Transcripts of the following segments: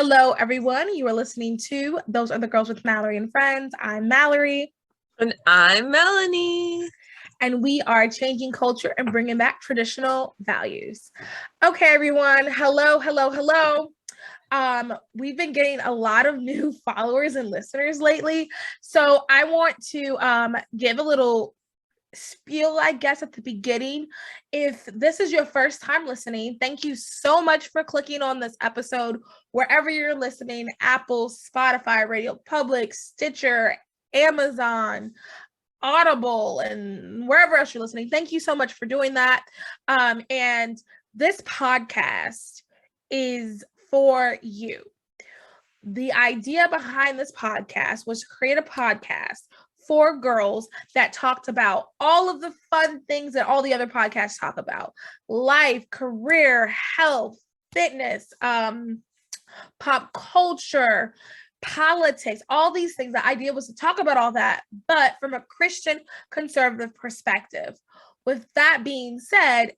Hello, everyone. You are listening to Those Are the Girls with Mallory and Friends. I'm Mallory. And I'm Melanie. And we are changing culture and bringing back traditional values. Okay, everyone. Hello. We've been getting a lot of new followers and listeners lately. So I want to give a little spiel, I guess, at the beginning. If this is your first time listening, thank you so much for clicking on this episode wherever you're listening: Apple, Spotify, Radio Public, Stitcher, Amazon, Audible, and wherever else you're listening. Thank you so much for doing that. And this podcast is for you. The idea behind this podcast was to create a podcast for girls that talked about all of the fun things that all the other podcasts talk about: life, career, health, fitness, pop culture, politics, all these things. The idea was to talk about all that, but from a Christian conservative perspective. With that being said,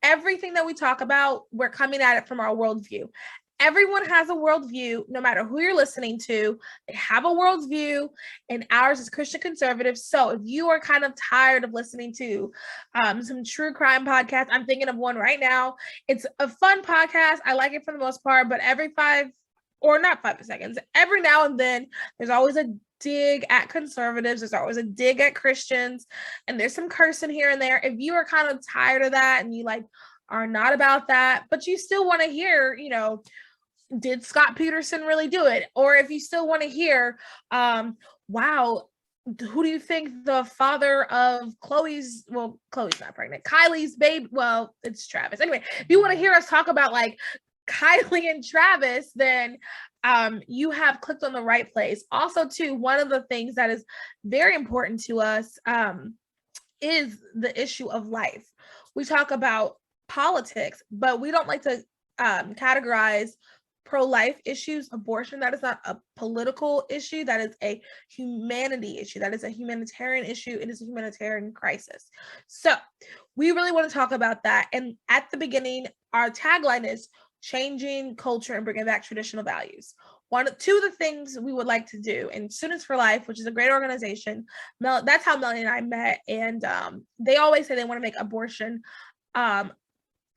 everything that we talk about, we're coming at it from our worldview. Everyone has a worldview, no matter who you're listening to. They have a worldview, and ours is Christian conservative. So if you are kind of tired of listening to some true crime podcasts, I'm thinking of one right now. It's a fun podcast. I like it for the most part, but every 5 seconds, every now and then, there's always a dig at conservatives. There's always a dig at Christians, and there's some cursing here and there. If you are kind of tired of that and you are not about that, but you still want to hear, did Scott Peterson really do it? Or if you still want to hear, wow, who do you think the father of Chloe's not pregnant, Kylie's baby, well, it's Travis. Anyway, if you want to hear us talk about Kylie and Travis, then you have clicked on the right place. Also, too, one of the things that is very important to us is the issue of life. We talk about politics, but we don't like to categorize pro-life issues, abortion. That is not a political issue. That is a humanity issue. That is a humanitarian issue. It is a humanitarian crisis. So we really want to talk about that. And at the beginning, our tagline is changing culture and bringing back traditional values. Two of the things we would like to do in Students for Life, which is a great organization, that's how Melanie and I met. And they always say they want to make abortion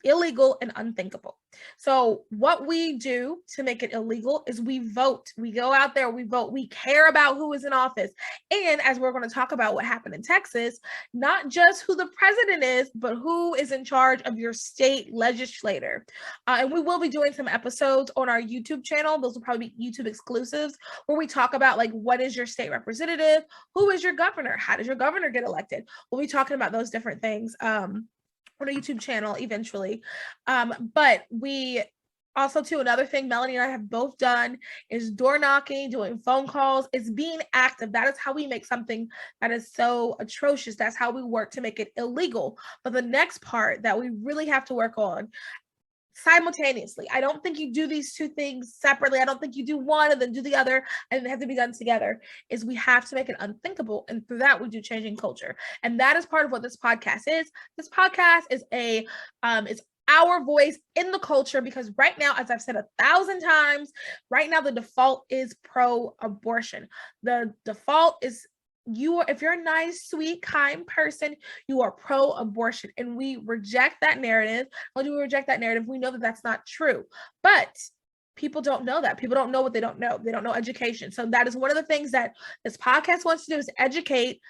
illegal and unthinkable. So what we do to make it illegal is we vote. We go out there, we vote. We care about who is in office. And as we're going to talk about what happened in Texas, not just who the president is, but who is in charge of your state legislator. And we will be doing some episodes on our YouTube channel. Those will probably be YouTube exclusives, where we talk about what is your state representative? Who is your governor? How does your governor get elected? We'll be talking about those different things on a YouTube channel eventually. But we also, too, another thing Melanie and I have both done is door knocking, doing phone calls. It's being active. That is how we make something that is so atrocious. That's how we work to make it illegal. But the next part that we really have to work on simultaneously, I don't think you do these two things separately. I don't think you do one and then do the other and they have to be done together, is we have to make it unthinkable. And through that, we do changing culture. And that is part of what this podcast is. This podcast is it's our voice in the culture, because right now, as I've said 1,000 times, right now the default is pro-abortion. The default is if you're a nice, sweet, kind person, you are pro-abortion, and we reject that narrative. How do we reject that narrative? We know that that's not true, but people don't know that. People don't know what they don't know. They don't know education. So that is one of the things that this podcast wants to do, is educate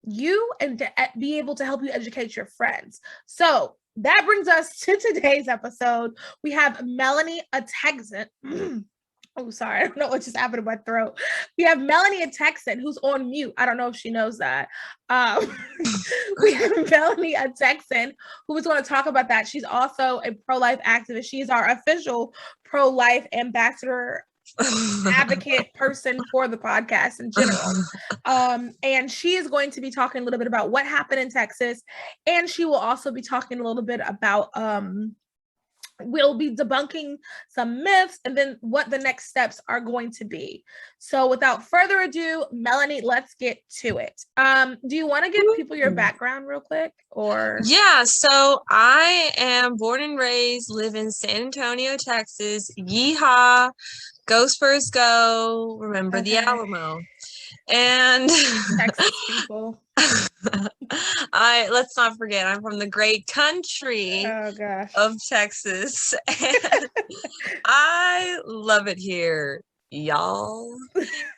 you and to be able to help you educate your friends. So that brings us to today's episode. We have Melanie, a Texan. Oh, sorry. I don't know what just happened to my throat. We have Melanie, a Texan, who's on mute. I don't know if she knows that. We have Melanie, a Texan, who was going to talk about that. She's also a pro-life activist. She's our official pro-life ambassador, advocate person for the podcast in general. And she is going to be talking a little bit about what happened in Texas. And she will also be talking a little bit about we'll be debunking some myths and then what the next steps are going to be. So without further ado, Melanie, let's get to it. Do you want to give people your background real quick? Or Yeah, so I am born and raised, live in San Antonio, Texas. Yeehaw, go Spurs go, remember the Alamo. And Texas people. Let's not forget, I'm from the great country of Texas. And I love it here, y'all.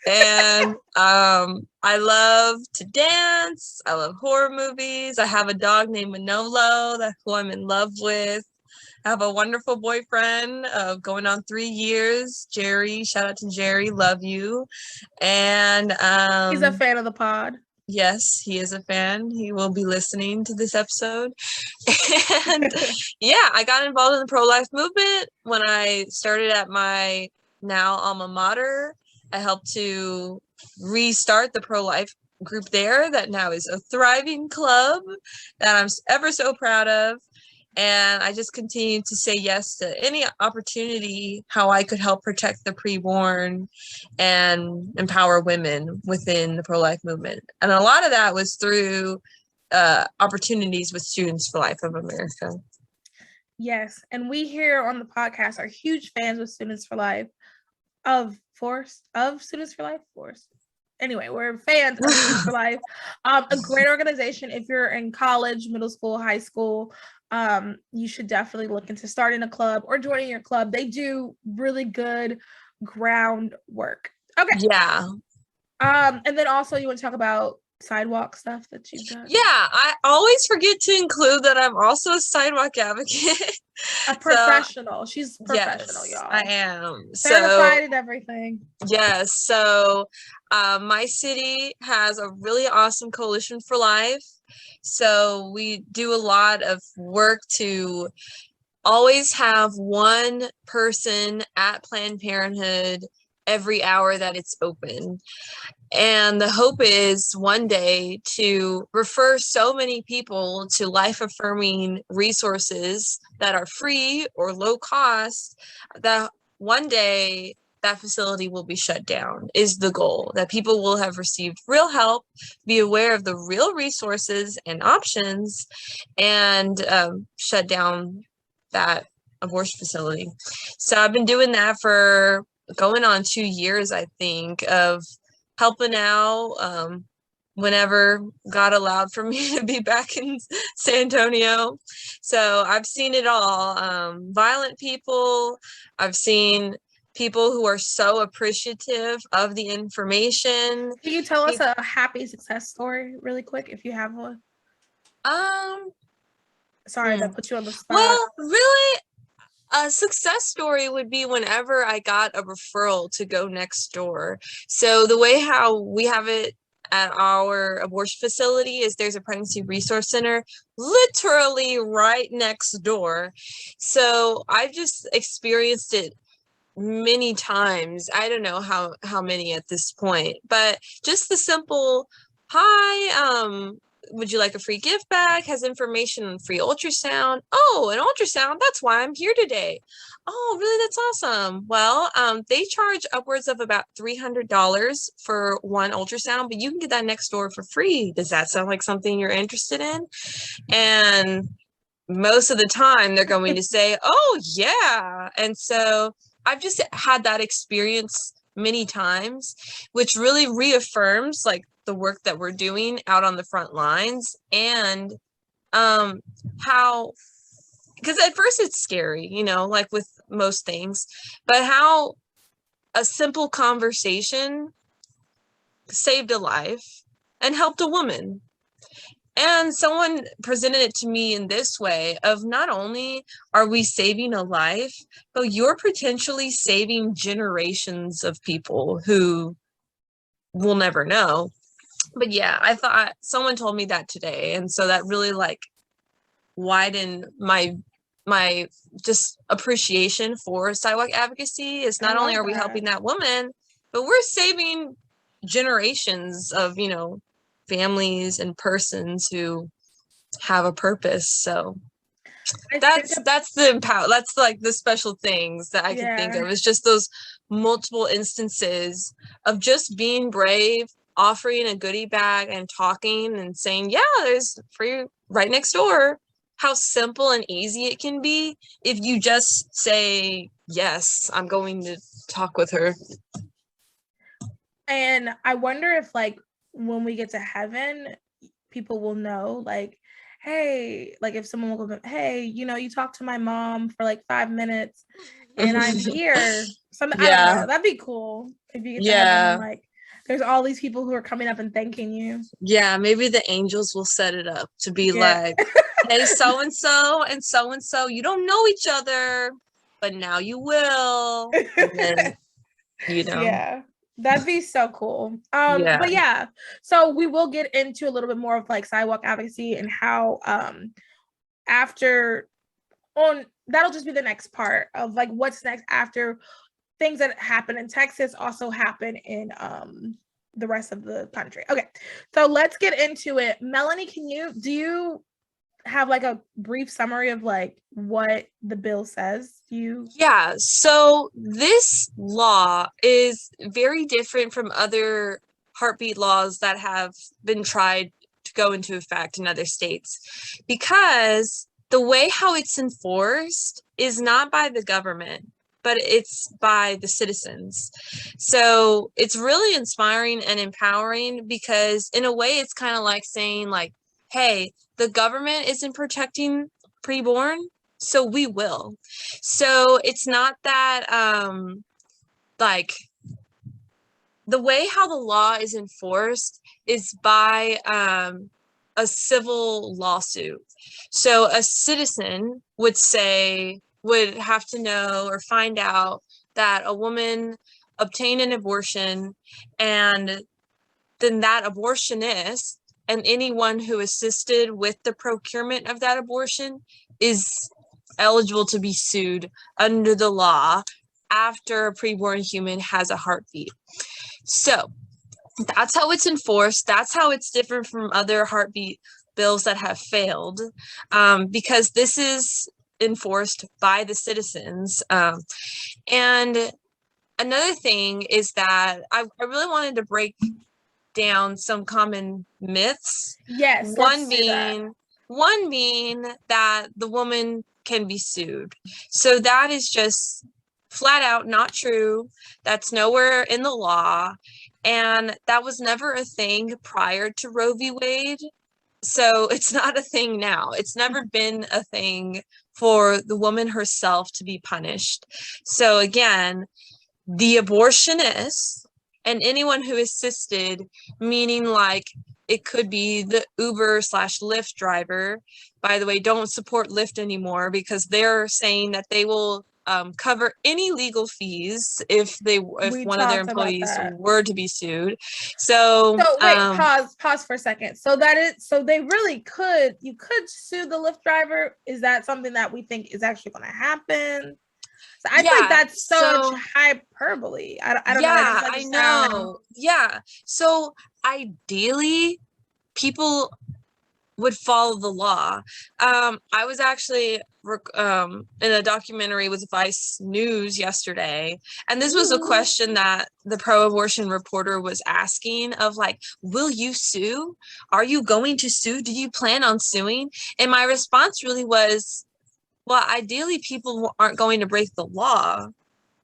And I love to dance. I love horror movies. I have a dog named Manolo, who I'm in love with. I have a wonderful boyfriend of going on 3 years, Jerry. Shout out to Jerry, love you. And he's a fan of the pod. Yes, he is a fan. He will be listening to this episode. And yeah, I got involved in the pro-life movement when I started at my now alma mater. I helped to restart the pro-life group there that now is a thriving club that I'm ever so proud of. And I just continue to say yes to any opportunity how I could help protect the preborn and empower women within the pro-life movement. And a lot of that was through opportunities with Students for Life of America. Yes. And we here on the podcast are huge fans of Students for Life, of Students for Life Force. Anyway, we're fans of Students for Life. A great organization. If you're in college, middle school, high school, you should definitely look into starting a club or joining your club. They do really good groundwork. Okay. Yeah. And then also you want to talk about sidewalk stuff that you've done? Yeah, I always forget to include that I'm also a sidewalk advocate. A professional. She's professional, yes, y'all. I am. Certified and everything. Yes. So my city has a really awesome coalition for life. So we do a lot of work to always have one person at Planned Parenthood every hour that it's open. And the hope is one day to refer so many people to life-affirming resources that are free or low cost that one day that facility will be shut down is the goal, that people will have received real help, be aware of the real resources and options, and shut down that abortion facility. So I've been doing that for going on 2 years, I think, of helping out whenever God allowed for me to be back in San Antonio. So I've seen it all. Violent people. I've seen people who are so appreciative of the information. Can you tell us a happy success story really quick if you have one? Sorry to put you on the spot. Well, really, a success story would be whenever I got a referral to go next door. So the way how we have it at our abortion facility is there's a pregnancy resource center literally right next door. So I've just experienced it many times. I don't know how many at this point, but just the simple, hi, would you like a free gift bag? Has information on free ultrasound. Oh, an ultrasound. That's why I'm here today. Oh, really? That's awesome. Well, they charge upwards of about $300 for one ultrasound, but you can get that next door for free. Does that sound like something you're interested in? And most of the time they're going to say, oh yeah. And so I've just had that experience many times, which really reaffirms like the work that we're doing out on the front lines, and how, because at first it's scary, you know, like with most things, but how a simple conversation saved a life and helped a woman. And someone presented it to me in this way of not only are we saving a life, but you're potentially saving generations of people who will never know. But yeah, I thought someone told me that today. And so that really like widened my just appreciation for sidewalk advocacy. Is not only are we helping that woman, but we're saving generations of, you know, families and persons who have a purpose. So That's the empower. That's like the special things that I can think of. It's just those multiple instances of just being brave, offering a goodie bag and talking and saying, yeah, there's free right next door. How simple and easy it can be if you just say, yes, I'm going to talk with her. And I wonder if, like, when we get to heaven, people will know, like, hey, like, if someone will go, hey, you talked to my mom for like 5 minutes and I'm here. Something, I don't know. That'd be cool if you get to heaven and, like, there's all these people who are coming up and thanking you. Yeah, maybe the angels will set it up to be like, hey, so-and-so and so-and-so, you don't know each other, but now you will. And then, Yeah. That'd be so cool. But yeah, so we will get into a little bit more of like sidewalk advocacy and how that'll just be the next part of like what's next after things that happen in Texas also happen in the rest of the country. Okay, so let's get into it. Melanie, do you have like a brief summary of like what the bill says? Yeah, so this law is very different from other heartbeat laws that have been tried to go into effect in other states, because the way how it's enforced is not by the government, but it's by the citizens. So it's really inspiring and empowering, because in a way it's kind of like saying like, hey, the government isn't protecting preborn, so we will. So it's not that like the way how the law is enforced is by a civil lawsuit. So a citizen would have to know or find out that a woman obtained an abortion, and then that abortionist and anyone who assisted with the procurement of that abortion is eligible to be sued under the law after a preborn human has a heartbeat. So that's how it's enforced. That's how it's different from other heartbeat bills that have failed, because this is enforced by the citizens. And another thing is that I really wanted to break down some common myths. Yes. One being that the woman can be sued. So that is just flat out not true. That's nowhere in the law. And that was never a thing prior to Roe v. Wade. So it's not a thing now. It's never been a thing for the woman herself to be punished. So again, the abortionist and anyone who assisted, meaning like it could be the Uber/Lyft driver. By the way, don't support Lyft anymore, because they're saying that they will cover any legal fees if one of their employees were to be sued. So wait, pause for a second. So they really you could sue the Lyft driver. Is that something that we think is actually going to happen? So I feel like that's such hyperbole. I don't know. I know. Yeah. So ideally, people would follow the law. I was actually in a documentary with Vice News yesterday, and this was a question that the pro-abortion reporter was asking of like, will you sue? Are you going to sue? Do you plan on suing? And my response really was, well, ideally people aren't going to break the law.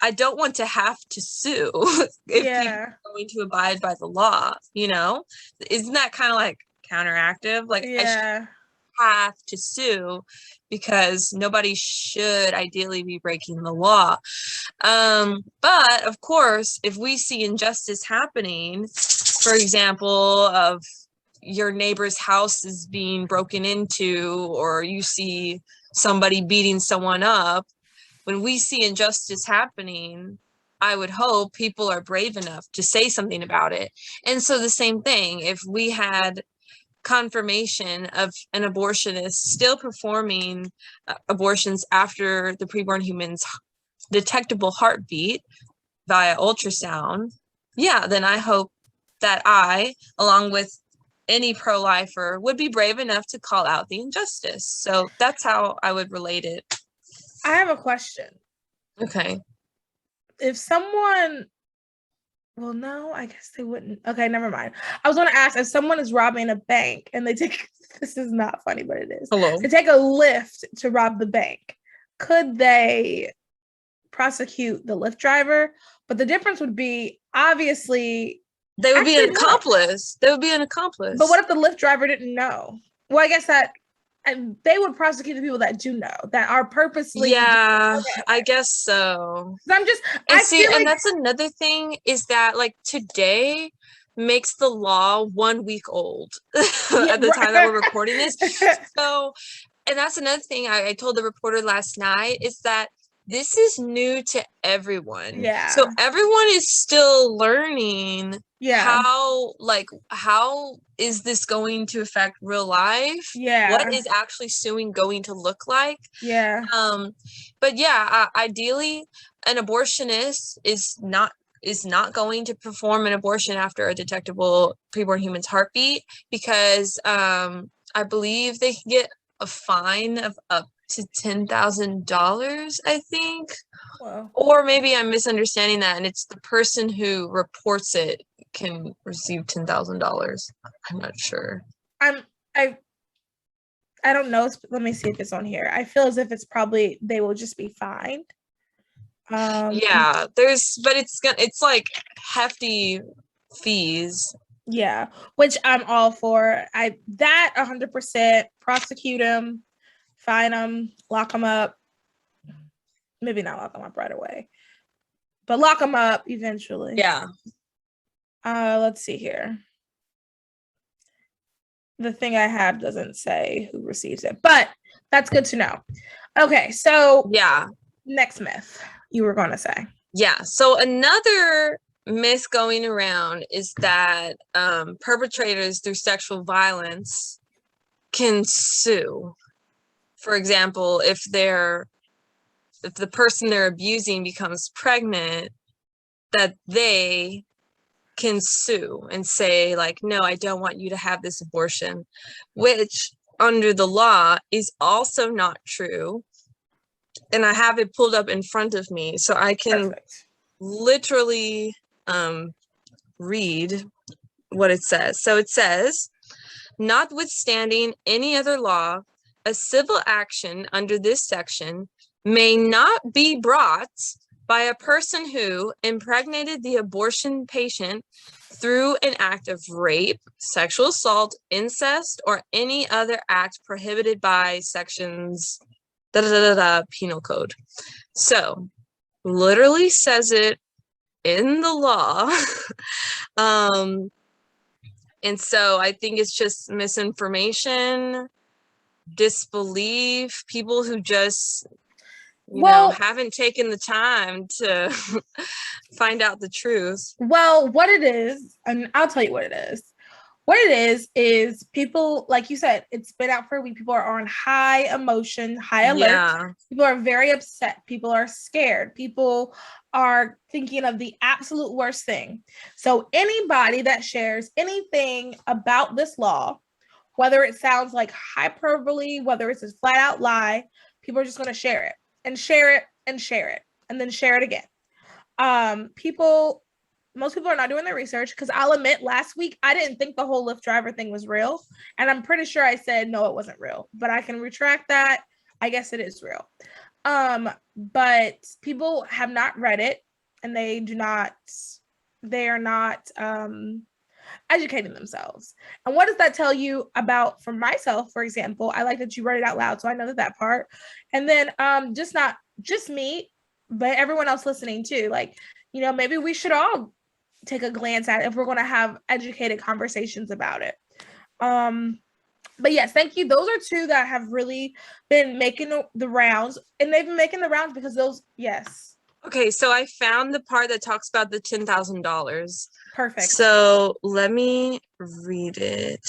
I don't want to have to sue if people are going to abide by the law, Isn't that kind of like counteractive? Like, I should have to sue because nobody should ideally be breaking the law. But of course, if we see injustice happening, for example, of your neighbor's house is being broken into, or you see somebody beating someone up, when we see injustice happening, I would hope people are brave enough to say something about it. And so the same thing, if we had confirmation of an abortionist still performing abortions after the preborn human's detectable heartbeat via ultrasound, then I hope that I, along with any pro-lifer would be brave enough to call out the injustice. So that's how I would relate it. I have a question. Okay. If someone, well, no, I guess they wouldn't. Okay, never mind. I was going to ask, if someone is robbing a bank and they take, this is not funny, but it is. Hello. They take a Lyft to rob the bank. Could they prosecute the Lyft driver? But the difference would be, obviously, they would be an no. accomplice. They would be an accomplice. But what if the Lyft driver didn't know? Well, I guess that, and they would prosecute the people that do know, that are purposely. Yeah, I guess so. I'm just, and I see, feel and that's another thing, is that like today makes the law 1 week old at the time that we're recording this. So, and that's another thing I told the reporter last night, is that this is new to everyone. Yeah. So everyone is still learning how is this going to affect real life? Yeah. What is actually suing going to look like? Yeah. But yeah, ideally, an abortionist is not going to perform an abortion after a detectable preborn human's heartbeat, because I believe they can get a fine of up to $10,000, I think. Wow. Or maybe I'm misunderstanding that, and it's the person who reports it can receive $10,000. I'm not sure. I don't know. Let me see if it's on here. I feel as if it's probably, they will just be fined. Yeah, but it's like hefty fees. Yeah, which I'm all for. 100% prosecute them, fine them, lock them up. Maybe not lock them up right away, but lock them up eventually. Yeah. Let's see here. The thing I have doesn't say who receives it, but that's good to know. Okay, so yeah. Next myth you were going to say. Yeah. So another myth going around is that perpetrators through sexual violence can sue. For example, if the person they're abusing becomes pregnant, that they can sue and say, like, no, I don't want you to have this abortion, which under the law is also not true. And I have it pulled up in front of me, so I can literally read what it says. So it says, notwithstanding any other law, a civil action under this section may not be brought by a person who impregnated the abortion patient through an act of rape, sexual assault, incest, or any other act prohibited by sections penal code. So literally says it in the law. And so I think it's just misinformation, disbelief, people who just haven't taken the time to find out the truth. Well, what it is, and I'll tell you what it is. What it is people, like you said, it's been out for a week. People are on high emotion, high alert. Yeah. People are very upset. People are scared. People are thinking of the absolute worst thing. So anybody that shares anything about this law, whether it sounds like hyperbole, whether it's a flat out lie, people are just going to share it and share it and share it and then share it again. Most people are not doing their research, because I'll admit, last week I didn't think the whole Lyft driver thing was real, and I'm pretty sure I said no, it wasn't real, but I can retract that. I guess it is real. But people have not read it, and they are not educating themselves. And what does that tell you about, for myself, for example? I like that you read it out loud, so I know that part. And then not just me, but everyone else listening too. Like, maybe we should all take a glance at it if we're going to have educated conversations about it. But yes, thank you. Those are two that have really been making the rounds, and they've been making the rounds because those, yes. Okay, so I found the part that talks about the $10,000. Perfect. So let me read it.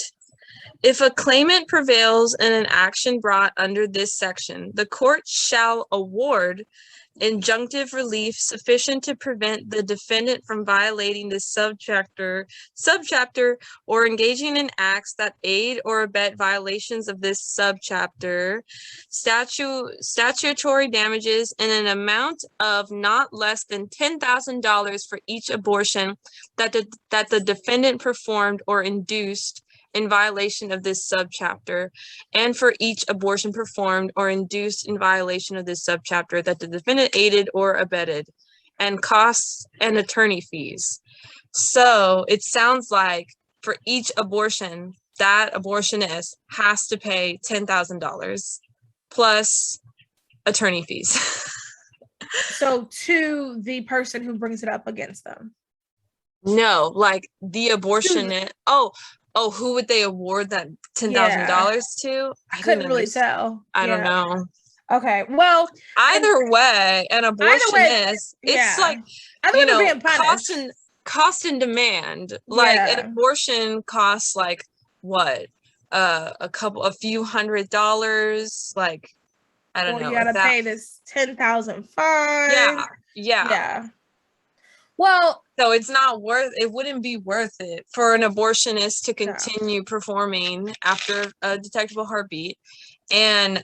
If a claimant prevails in an action brought under this section, the court shall award injunctive relief sufficient to prevent the defendant from violating this subchapter, or engaging in acts that aid or abet violations of this subchapter, statutory damages in an amount of not less than $10,000 for each abortion that the defendant performed or induced in violation of this subchapter, and for each abortion performed or induced in violation of this subchapter that the defendant aided or abetted, and costs and attorney fees. So it sounds like for each abortion, that abortionist has to pay $10,000 plus attorney fees. So to the person who brings it up against them. No, like the abortionist. Oh, who would they award that $10,000 to? I couldn't really tell. I don't know. Okay, well, either way, an abortionist, it's like, you know, cost and demand. Like an abortion costs like what? A few $100s. Like, I don't know. You gotta pay this $10,000 fine. Yeah. Well, so it wouldn't be worth it for an abortionist to continue performing after a detectable heartbeat and,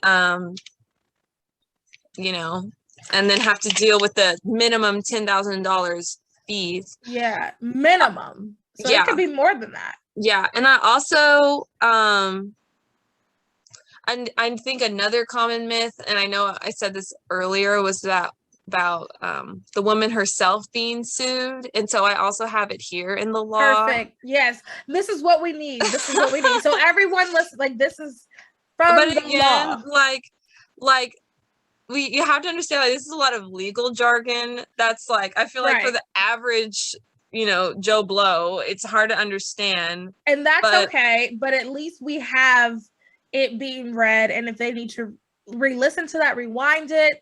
you know, and then have to deal with the minimum $10,000 fees. Yeah, minimum. So it could be more than that. Yeah, and I also, I think another common myth, and I know I said this earlier, was that about the woman herself being sued, and so I also have it here in the law. Perfect. Yes, this is what we need. So everyone listen, like, this is from the law. Like you have to understand, like, this is a lot of legal jargon that's like, I feel like for the average, you know, Joe Blow, it's hard to understand, and that's okay, but at least we have it being read, and if they need to re-listen to that, rewind it,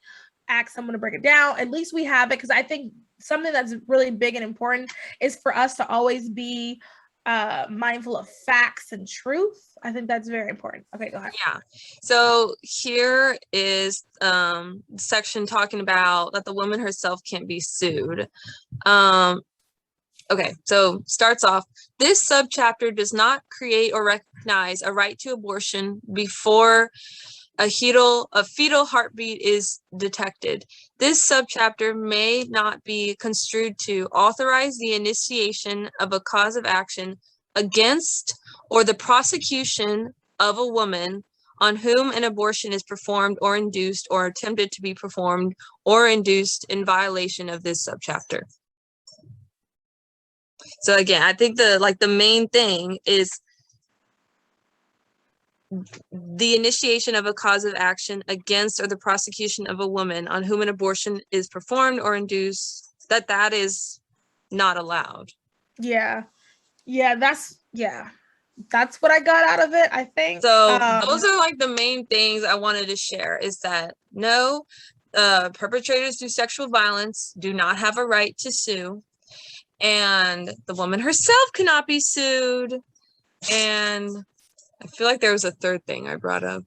ask someone to break it down, at least we have it. Because I think something that's really big and important is for us to always be mindful of facts and truth. I think that's very important. Okay, go ahead. Yeah, so here is section talking about that the woman herself can't be sued. Okay, so starts off, this subchapter does not create or recognize a right to abortion before a fetal heartbeat is detected. This subchapter may not be construed to authorize the initiation of a cause of action against or the prosecution of a woman on whom an abortion is performed or induced or attempted to be performed or induced in violation of this subchapter. So again, I think the main thing is the initiation of a cause of action against or the prosecution of a woman on whom an abortion is performed or induced, that is not allowed. Yeah, that's what I got out of it, I think. So those are like the main things I wanted to share, is that no, perpetrators through sexual violence do not have a right to sue, and the woman herself cannot be sued, and I feel like there was a third thing I brought up.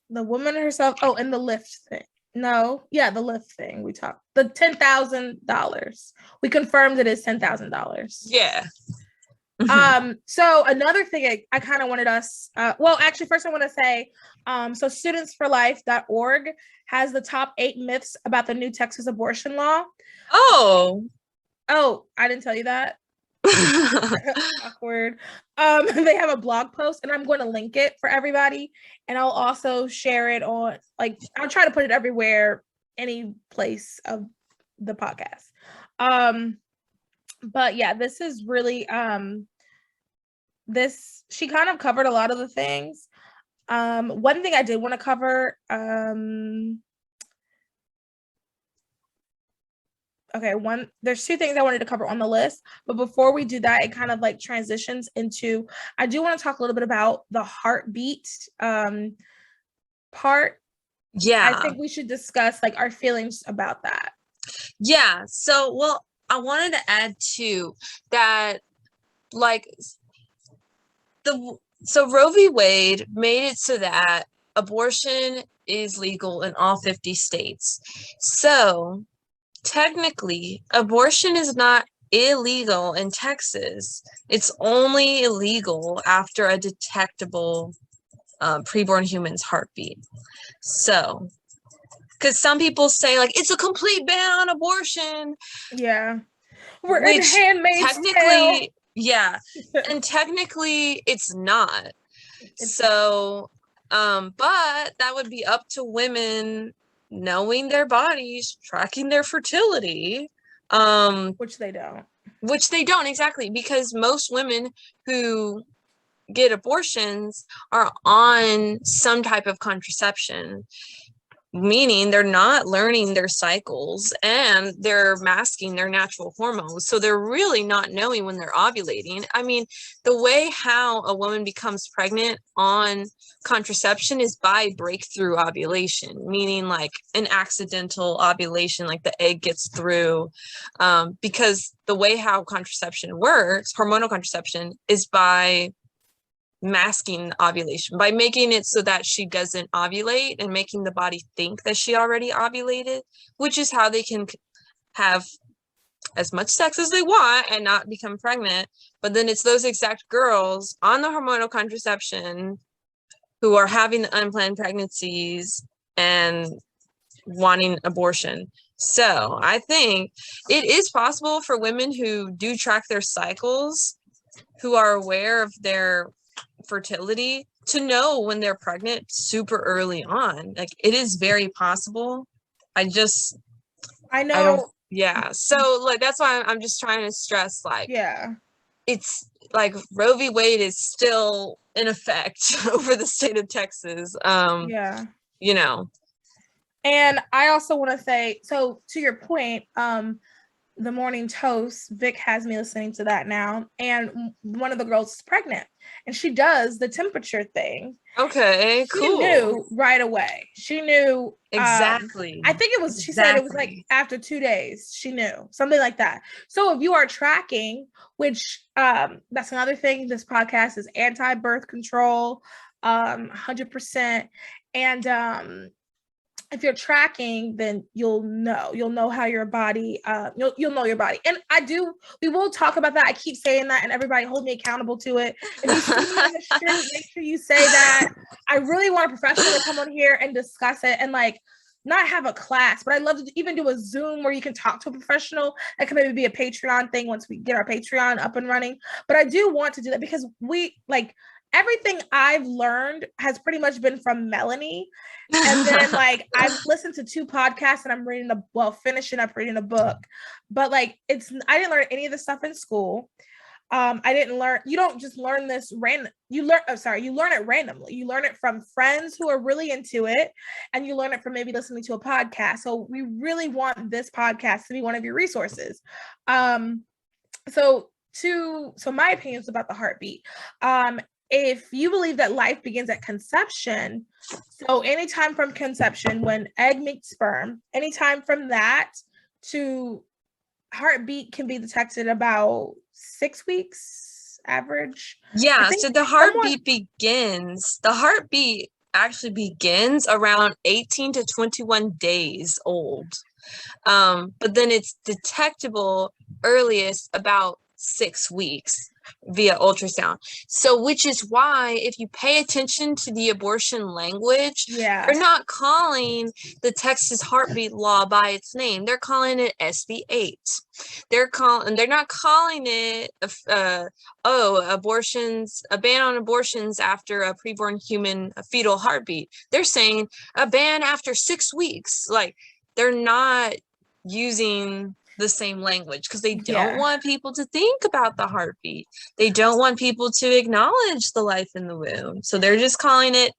The woman herself. Oh, and the lift thing. No, yeah, the lift thing we talked. The $10,000. We confirmed it is $10,000. Yeah. So another thing I kind of wanted us. Well, actually, first I want to say, so studentsforlife.org has the top 8 myths about the new Texas abortion law. Oh, I didn't tell you that. Awkward. They have a blog post, and I'm going to link it for everybody, and I'll also share it on, like, I'll try to put it everywhere, any place of the podcast. But yeah, this is really she kind of covered a lot of the things. One thing I did want to cover, there's 2 things I wanted to cover on the list, but before we do that, it kind of like transitions into, I do want to talk a little bit about the heartbeat part. Yeah, I think we should discuss like our feelings about that. Yeah, so well, I wanted to add too that, like, so Roe v. Wade made it so that abortion is legal in all 50 states. So technically, abortion is not illegal in Texas. It's only illegal after a detectable preborn human's heartbeat. So, because some people say like it's a complete ban on abortion. Yeah. We're in Which Handmaid's Tale. technically, yeah, and technically it's not. So, but that would be up to women knowing their bodies, tracking their fertility, which they don't. Which they don't, exactly, because most women who get abortions are on some type of contraception, meaning they're not learning their cycles and they're masking their natural hormones. So they're really not knowing when they're ovulating. I mean, the way how a woman becomes pregnant on contraception is by breakthrough ovulation, meaning like an accidental ovulation, like the egg gets through, because the way how contraception works, hormonal contraception, is by masking ovulation, by making it so that she doesn't ovulate and making the body think that she already ovulated, which is how they can have as much sex as they want and not become pregnant. But then it's those exact girls on the hormonal contraception who are having the unplanned pregnancies and wanting abortion. So I think it is possible for women who do track their cycles, who are aware of their fertility, to know when they're pregnant super early on. Like, it is very possible. I know. Yeah. So like, that's why I'm just trying to stress, like, yeah, it's like Roe v. Wade is still in effect over the state of Texas. Yeah. You know. And I also want to say, so to your point, the morning toast, Vic has me listening to that now, and one of the girls is pregnant and she does the temperature thing. Okay, cool. She knew right away. She knew exactly. I think it was, she said it was like after 2 days, she knew, something like that. So if you are tracking, which that's another thing, this podcast is anti-birth control, 100%. And if you're tracking, then you'll know how your body, you'll know your body. And we will talk about that. I keep saying that, and everybody hold me accountable to it. If you see me in the street, make sure you say that. I really want a professional to come on here and discuss it, and like not have a class, but I'd love to even do a Zoom where you can talk to a professional. That could maybe be a Patreon thing once we get our Patreon up and running. But I do want to do that because everything I've learned has pretty much been from Melanie. And then like I've listened to 2 podcasts and I'm finishing up reading a book. But like I didn't learn any of this stuff in school. You don't just learn this you learn it randomly. You learn it from friends who are really into it, and you learn it from maybe listening to a podcast. So we really want this podcast to be one of your resources. So my opinions about the heartbeat. If you believe that life begins at conception, so anytime from conception, when egg meets sperm, anytime from that to heartbeat can be detected about 6 weeks average. Yeah, so the heartbeat actually begins around 18 to 21 days old. But then it's detectable earliest about 6 weeks via ultrasound. So which is why if you pay attention to the abortion language, they're not calling the Texas heartbeat law by its name. They're calling it SB 8. They're not calling it a ban on abortions after a preborn human fetal heartbeat. They're saying a ban after 6 weeks. Like, they're not using the same language because they don't want people to think about the heartbeat. They don't want people to acknowledge the life in the womb. So they're just calling it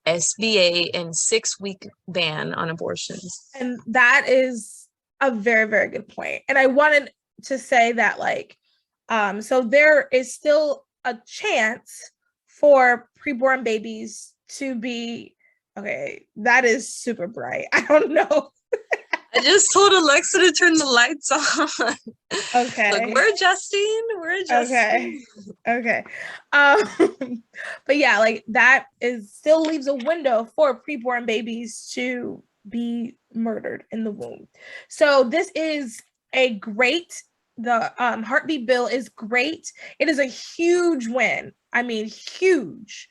SB8 and 6-week ban on abortions. And that is a very, very good point. And I wanted to say that so there is still a chance for preborn babies to be, okay, that is super bright. I don't know. I just told Alexa to turn the lights on. Okay. Look, we're adjusting. Okay. Okay. But yeah, like that is still leaves a window for preborn babies to be murdered in the womb. So this is a great, the heartbeat bill is great. It is a huge win. I mean, huge,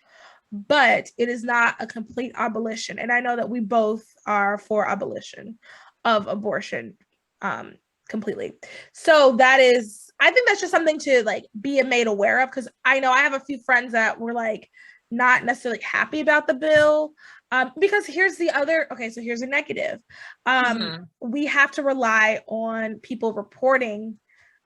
but it is not a complete abolition. And I know that we both are for abolition of abortion completely. So that is, I think that's just something to like be made aware of, because I know I have a few friends that were like not necessarily happy about the bill. Because here's the other, okay, so here's a negative. We have to rely on people reporting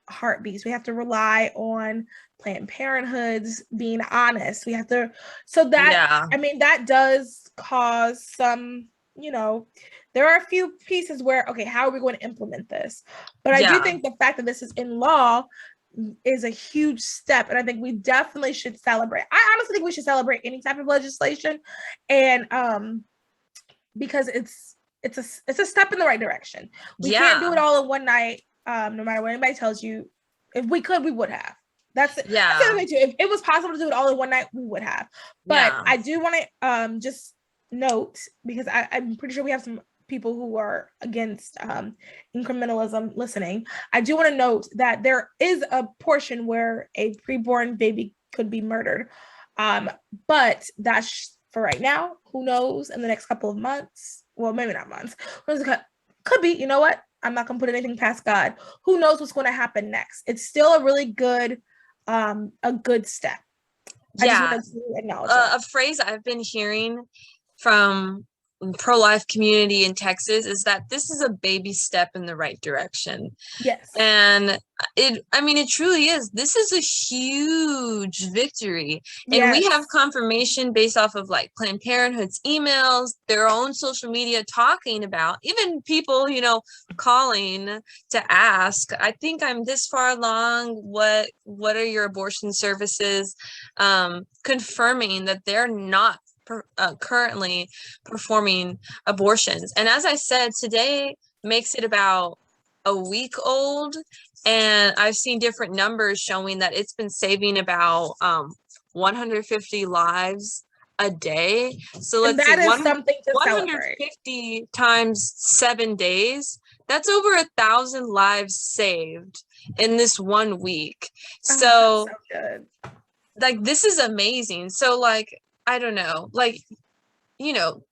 heartbeats. We have to rely on Planned Parenthoods being honest. We have to, so that, I mean, that does cause some, you know, there are a few pieces where, okay, how are we going to implement this? But I do think the fact that this is in law is a huge step. And I think we definitely should celebrate. I honestly think we should celebrate any type of legislation. And because it's a step in the right direction. We can't do it all in one night. No matter what anybody tells you. If we could, we would have. That's the other way too. If it was possible to do it all in one night, we would have. But I do want to just note, because I'm pretty sure we have some people who are against incrementalism listening. I do want to note that there is a portion where a preborn baby could be murdered. But that's for right now. Who knows in the next couple of months? Well, maybe not months. Could be, you know what? I'm not going to put anything past God. Who knows what's going to happen next? It's still a really good, a good step. I just wanted to acknowledge a phrase I've been hearing from pro-life community in Texas is that this is a baby step in the right direction. Yes. And it truly is. This is a huge victory. And we have confirmation based off of like Planned Parenthood's emails, their own social media talking about, even people, calling to ask, I think I'm this far along. What are your abortion services? Confirming that they're not currently performing abortions. And as I said, today makes it about a week old, and I've seen different numbers showing that it's been saving about 150 lives a day. So let's see, something to 150 times 7 days, that's over 1,000 lives saved in this 1 week. So good. Like, this is amazing. So like, I don't know, like,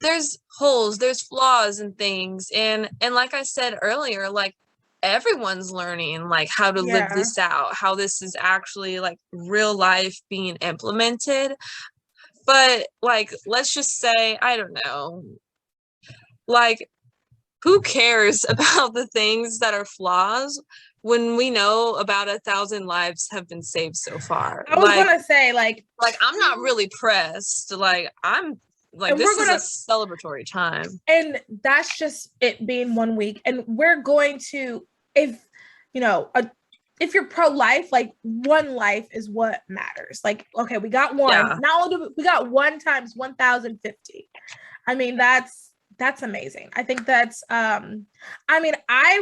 there's holes, there's flaws and things. And like I said earlier, like everyone's learning like how to live this out, how this is actually like real life being implemented. But like, let's just say, I don't know, like, who cares about the things that are flaws when we know about 1,000 lives have been saved so far? I was gonna say, like I'm not really pressed. Like, I'm like, this is a celebratory time. And that's just it being 1 week. And we're going to, if you're pro-life, like one life is what matters. Like, okay, we got one. Not only do we got 1 times 1,050. I mean, that's amazing. I think that's I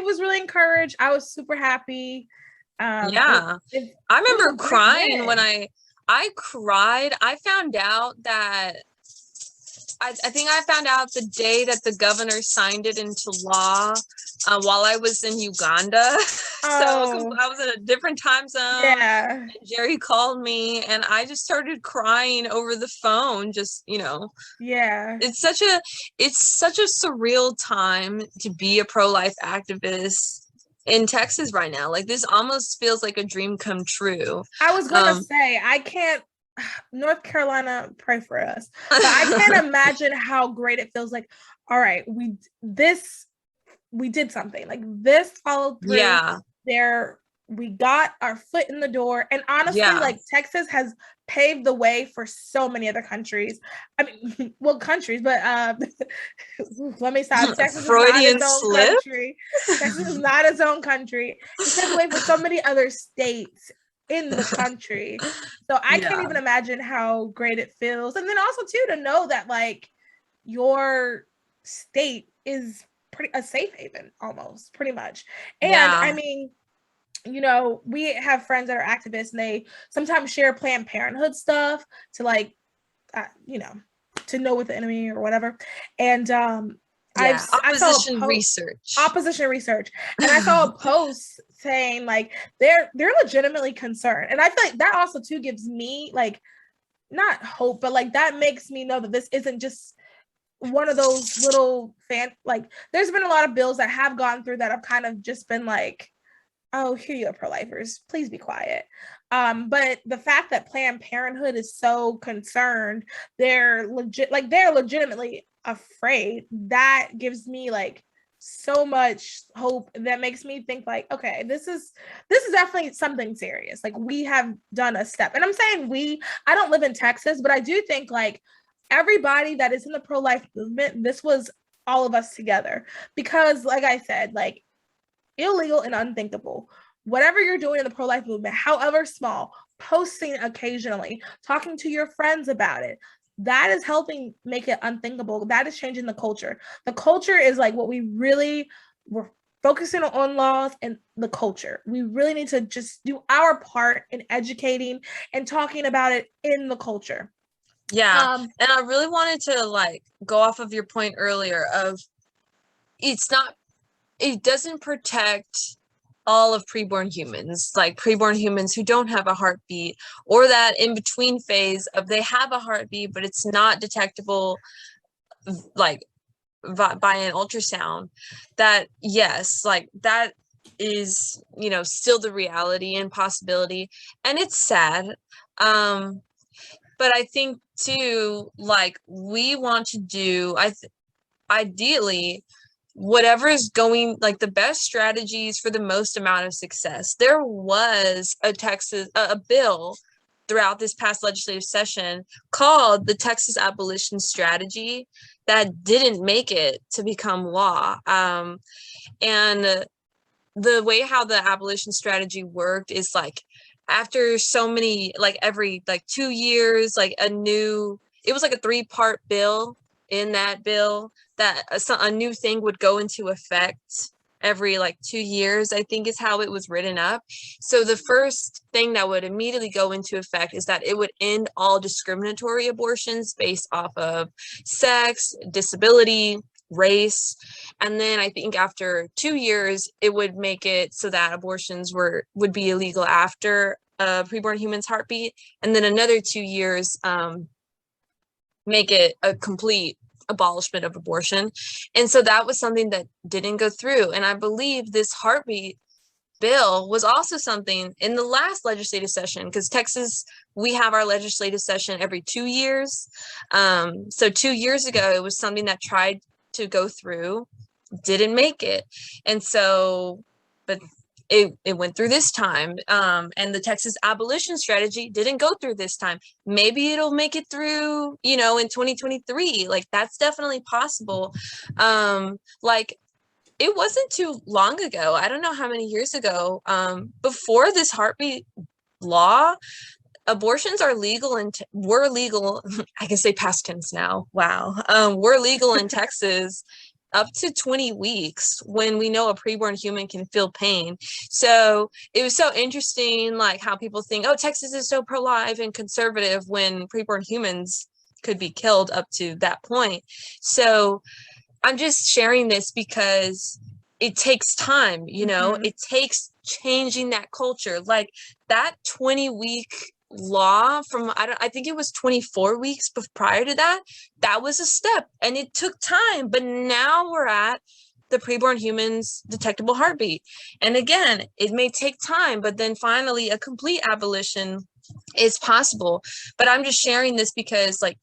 was really encouraged. I was super happy. I remember crying when I cried. I found out that I think I found out the day that the governor signed it into law while I was in Uganda. So I was in a different time zone. Yeah. Jerry called me and I just started crying over the phone. Just, Yeah. It's such a surreal time to be a pro-life activist in Texas right now. Like, this almost feels like a dream come true. I was going to say, I can't, North Carolina, pray for us. But I can't imagine how great it feels like, all right, we did something. Like, this followed through. Yeah. We got our foot in the door. And honestly, like, Texas has paved the way for so many other countries. I mean, well, countries, but let me stop. Texas Freudian is not its own slip. Country. Texas is not its own country. It's paved the way for so many other states in the country. So I can't even imagine how great it feels. And then also too, to know that like your state is a safe haven almost, pretty much. And Yeah. I mean, you know, we have friends that are activists and they sometimes share Planned Parenthood stuff to like, you know, to know with the enemy or whatever. And I saw opposition research, and I saw a post saying like they're legitimately concerned, and I feel like that also too gives me like not hope, but like that makes me know that this isn't just one of those little like there's been a lot of bills that have gone through that have kind of just been like, oh, here you go, pro-lifers, please be quiet. But the fact that Planned Parenthood is so concerned, they're legitimately afraid, that gives me like so much hope. That makes me think like, okay, this is definitely something serious. Like we have done a step. And I'm saying I don't live in Texas, but I do think like everybody that is in the pro-life movement, this was all of us together. Because like I said, like illegal and unthinkable. Whatever you're doing in the pro-life movement, however small, posting occasionally, talking to your friends about it, that is helping make it unthinkable. That is changing the culture. The culture is like what we're focusing on laws and the culture. We really need to just do our part in educating and talking about it in the culture. Yeah. And I really wanted to like go off of your point earlier of it doesn't protect all of preborn humans, like preborn humans who don't have a heartbeat, or that in between phase of they have a heartbeat, but it's not detectable like by an ultrasound. That yes, like that is, you know, still the reality and possibility, and it's sad. But I think too, like we want to do, ideally, whatever is going, like the best strategies for the most amount of success. There was a bill throughout this past legislative session called the Texas Abolition Strategy that didn't make it to become law. And the way how the abolition strategy worked is like after so many, like every like 2 years, like it was like a 3-part bill. In that bill, that a new thing would go into effect every like 2 years, I think is how it was written up. So the first thing that would immediately go into effect is that it would end all discriminatory abortions based off of sex, disability, race. And then I think after 2 years, it would make it so that abortions would be illegal after a preborn human's heartbeat. And then another 2 years, make it a complete abolishment of abortion. And so that was something that didn't go through. And I believe this heartbeat bill was also something in the last legislative session, because Texas, we have our legislative session every 2 years. So 2 years ago, it was something that tried to go through, didn't make it. And so, but it went through this time, and the Texas abolition strategy didn't go through this time. Maybe it'll make it through, you know, in 2023. Like that's definitely possible. Like it wasn't too long ago. I don't know how many years ago, before this heartbeat law, abortions are legal and were legal. I can say past tense now. Wow. We're legal in Texas up to 20 weeks when we know a preborn human can feel pain. So it was so interesting, like how people think, oh, Texas is so pro-life and conservative when preborn humans could be killed up to that point. So I'm just sharing this because it takes time, you know, it takes changing that culture. Like that 20-week law from, I think it was 24 weeks prior to that, that was a step and it took time. But now we're at the preborn human's detectable heartbeat. And again, it may take time, but then finally a complete abolition is possible. But I'm just sharing this because like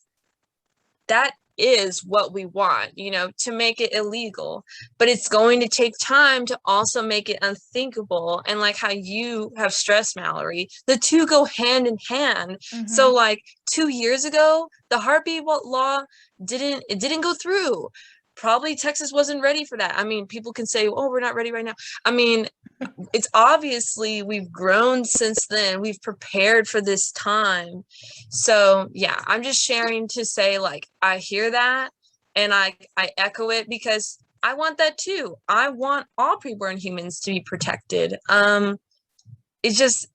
that is what we want, you know, to make it illegal, but it's going to take time to also make it unthinkable. And like how you have stressed, Mallory, the two go hand in hand. So like 2 years ago, the heartbeat law didn't go through. Probably Texas wasn't ready for that. I mean, people can say, oh, we're not ready right now. I mean, it's obviously we've grown since then. We've prepared for this time. So yeah, I'm just sharing to say like I hear that and I echo it because I want that too. I want all preborn humans to be protected. It's just,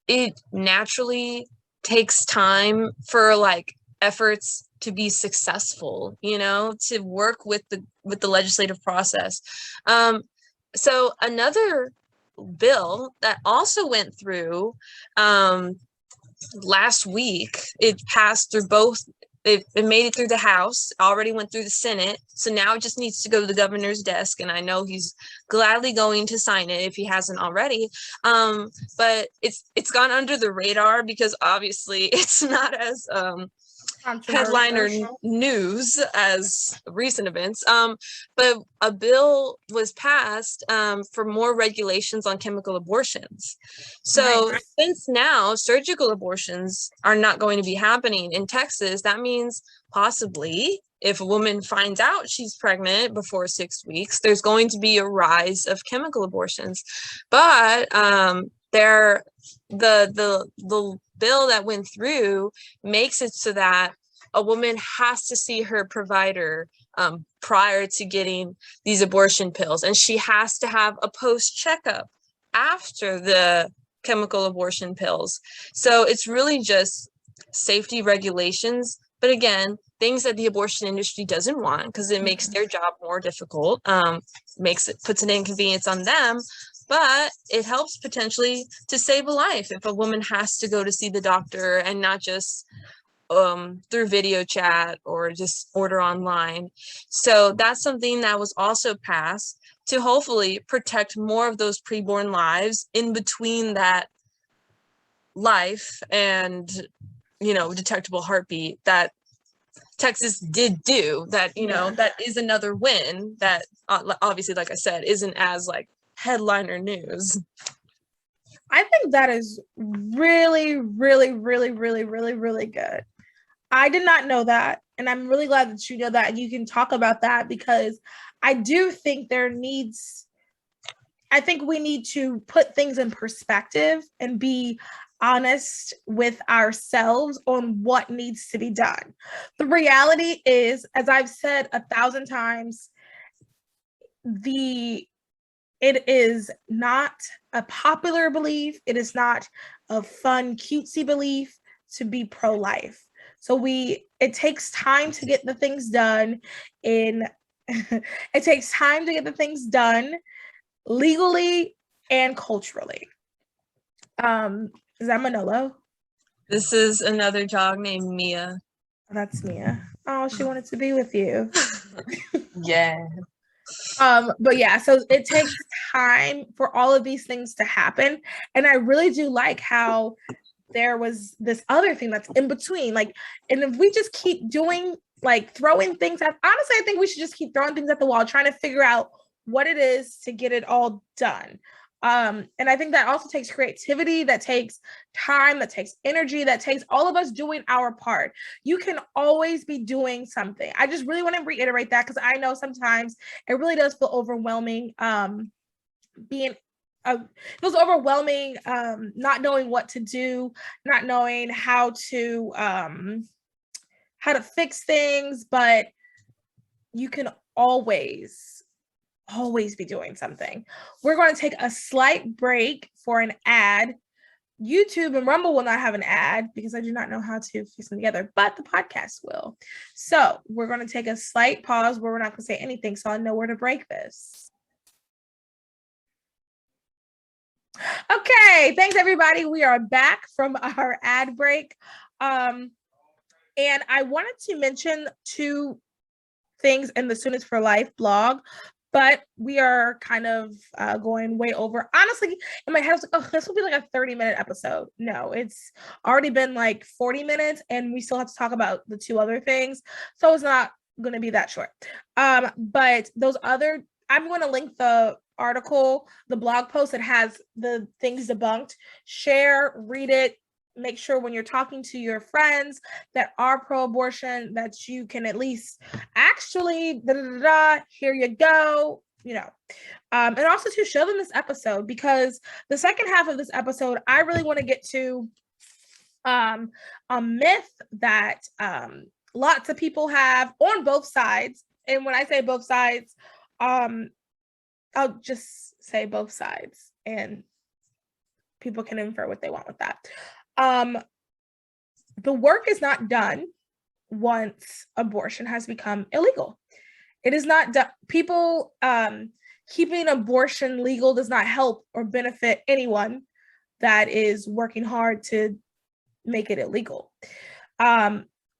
it naturally takes time for like efforts to be successful, you know, to work with the legislative process. So another bill that also went through last week, it passed through both. It made it through the House, already went through the Senate. So now it just needs to go to the governor's desk. And I know he's gladly going to sign it if he hasn't already. But it's gone under the radar because obviously it's not as headliner news as recent events. But a bill was passed for more regulations on chemical abortions. So since now surgical abortions are not going to be happening in Texas, that means possibly if a woman finds out she's pregnant before 6 weeks, there's going to be a rise of chemical abortions. But the bill that went through makes it so that a woman has to see her provider prior to getting these abortion pills, and she has to have a post checkup after the chemical abortion pills. So it's really just safety regulations, but again, things that the abortion industry doesn't want because it makes their job more difficult, puts an inconvenience on them. But it helps potentially to save a life if a woman has to go to see the doctor and not just through video chat or just order online. So that's something that was also passed to hopefully protect more of those preborn lives in between that life and, you know, detectable heartbeat that Texas did do. That, you know, that is another win that obviously, like I said, isn't as like headliner news. I think that is really, really, really, really, really, really good. I did not know that. And I'm really glad that you know that and you can talk about that, because I do think I think we need to put things in perspective and be honest with ourselves on what needs to be done. The reality is, as I've said 1,000 times, it is not a popular belief. It is not a fun, cutesy belief to be pro-life. So it takes time to get the things done it takes time to get the things done legally and culturally. Is that Manolo? This is another dog named Mia. That's Mia. Oh, she wanted to be with you. Yeah. But yeah, so it takes time for all of these things to happen. And I really do like how there was this other thing that's in between. Like, and if we just keep doing, like, throwing things at, honestly, I think we should just keep throwing things at the wall, trying to figure out what it is to get it all done. And I think that also takes creativity, that takes time, that takes energy, that takes all of us doing our part. You can always be doing something. I just really want to reiterate that, because I know sometimes it really does feel overwhelming. It was overwhelming, not knowing what to do, not knowing how to fix things, but you can always be doing something. We're going to take a slight break for an ad. YouTube and Rumble will not have an ad because I do not know how to fix them together, but the podcast will. So we're going to take a slight pause where we're not going to say anything, so I know where to break this. Okay, thanks everybody. We are back from our ad break. And I wanted to mention 2 things in the Students for Life blog, but we are kind of going way over. Honestly, in my head, I was like, oh, this will be like a 30-minute episode. No, it's already been like 40 minutes and we still have to talk about the 2 other things. So it's not going to be that short. But I'm going to link the article, the blog post that has the things debunked. Share, read it. Make sure when you're talking to your friends that are pro-abortion that you can at least actually here you go, you know. And also to show them this episode, because the second half of this episode, I really want to get to a myth that lots of people have on both sides. And when I say both sides, I'll just say both sides and people can infer what they want with that. The work is not done once abortion has become illegal. It is not done. People keeping abortion legal does not help or benefit anyone that is working hard to make it illegal.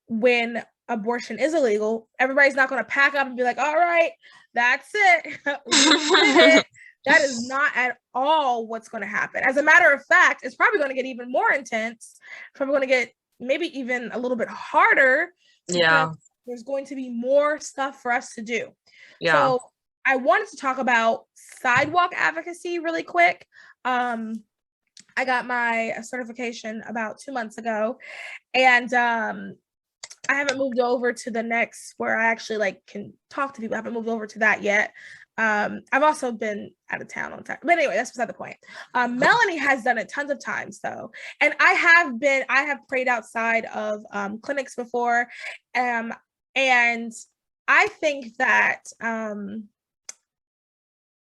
When abortion is illegal, everybody's not going to pack up and be like, all right, that's it. We did it. That is not at all what's going to happen. As a matter of fact, it's probably going to get even more intense. It's probably going to get maybe even a little bit harder. Yeah. There's going to be more stuff for us to do. Yeah. So I wanted to talk about sidewalk advocacy really quick. I got my certification about 2 months ago, and I haven't moved over to the next where I actually like can talk to people. I haven't moved over to that yet. I've also been out of town on time, but anyway, that's beside the point. Melanie has done it tons of times though, and I have prayed outside of clinics before, and I think that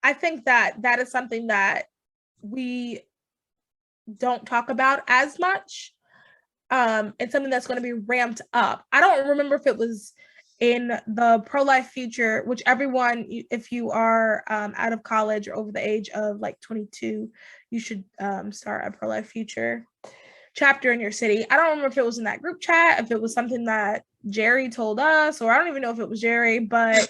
that is something that we don't talk about as much. It's something that's going to be ramped up. I don't remember if it was in the pro-life future, which everyone, if you are out of college or over the age of like 22, you should start a pro-life future chapter in your city. I don't remember if it was in that group chat, if it was something that Jerry told us, or I don't even know if it was Jerry, but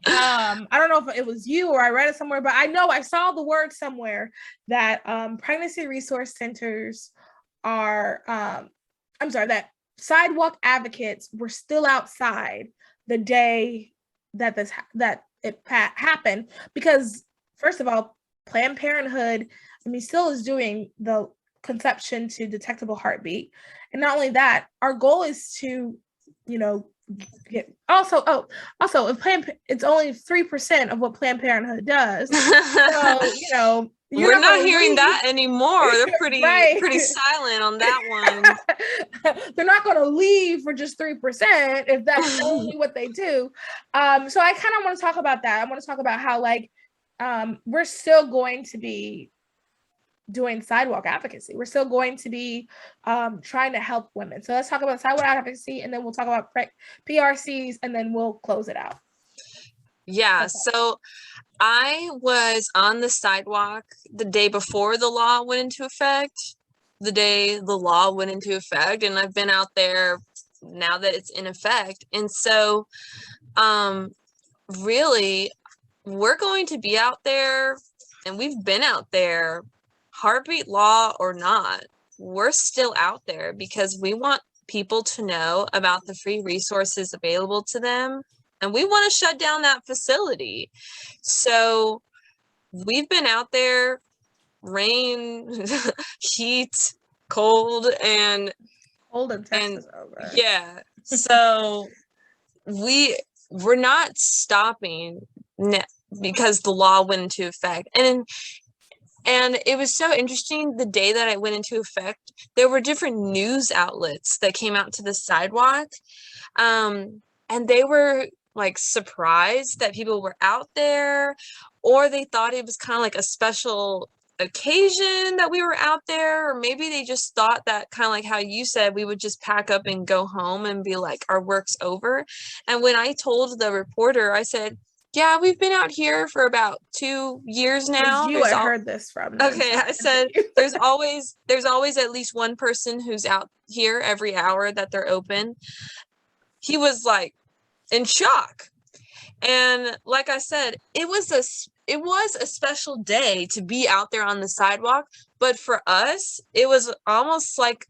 I don't know if it was you or I read it somewhere, but I know I saw the word somewhere that pregnancy resource centers are, that sidewalk advocates were still outside the day that it happened, because first of all, Planned Parenthood, still is doing the conception to detectable heartbeat, and not only that, our goal is to, get also if it's only 3% of what Planned Parenthood does, so we're not hearing that anymore. They're pretty right. pretty silent on that one. They're not going to leave for just 3% if that's only what they do. So I kind of want to talk about that. I want to talk about how we're still going to be doing sidewalk advocacy. We're still going to be trying to help women. So let's talk about sidewalk advocacy, and then we'll talk about PRCs, and then we'll close it out. Yeah. Okay. So I was on the sidewalk the day before the law went into effect, the day the law went into effect, and I've been out there now that it's in effect. And so really, we're going to be out there, and we've been out there, heartbeat law or not, we're still out there because we want people to know about the free resources available to them, and we want to shut down that facility. So we've been out there, rain, heat, cold, and Texas over. Yeah. So we're not stopping because the law went into effect. And it was so interesting, the day that it went into effect, there were different news outlets that came out to the sidewalk. And they were like surprised that people were out there, or they thought it was kind of like a special occasion that we were out there, or maybe they just thought that, kind of like how you said, we would just pack up and go home and be like, our work's over. And when I told the reporter, I said, yeah, we've been out here for about 2 years now. I heard this from. Okay, I said there's always at least one person who's out here every hour that they're open. He was like in shock. And like I said, it was a special day to be out there on the sidewalk, but for us, it was almost like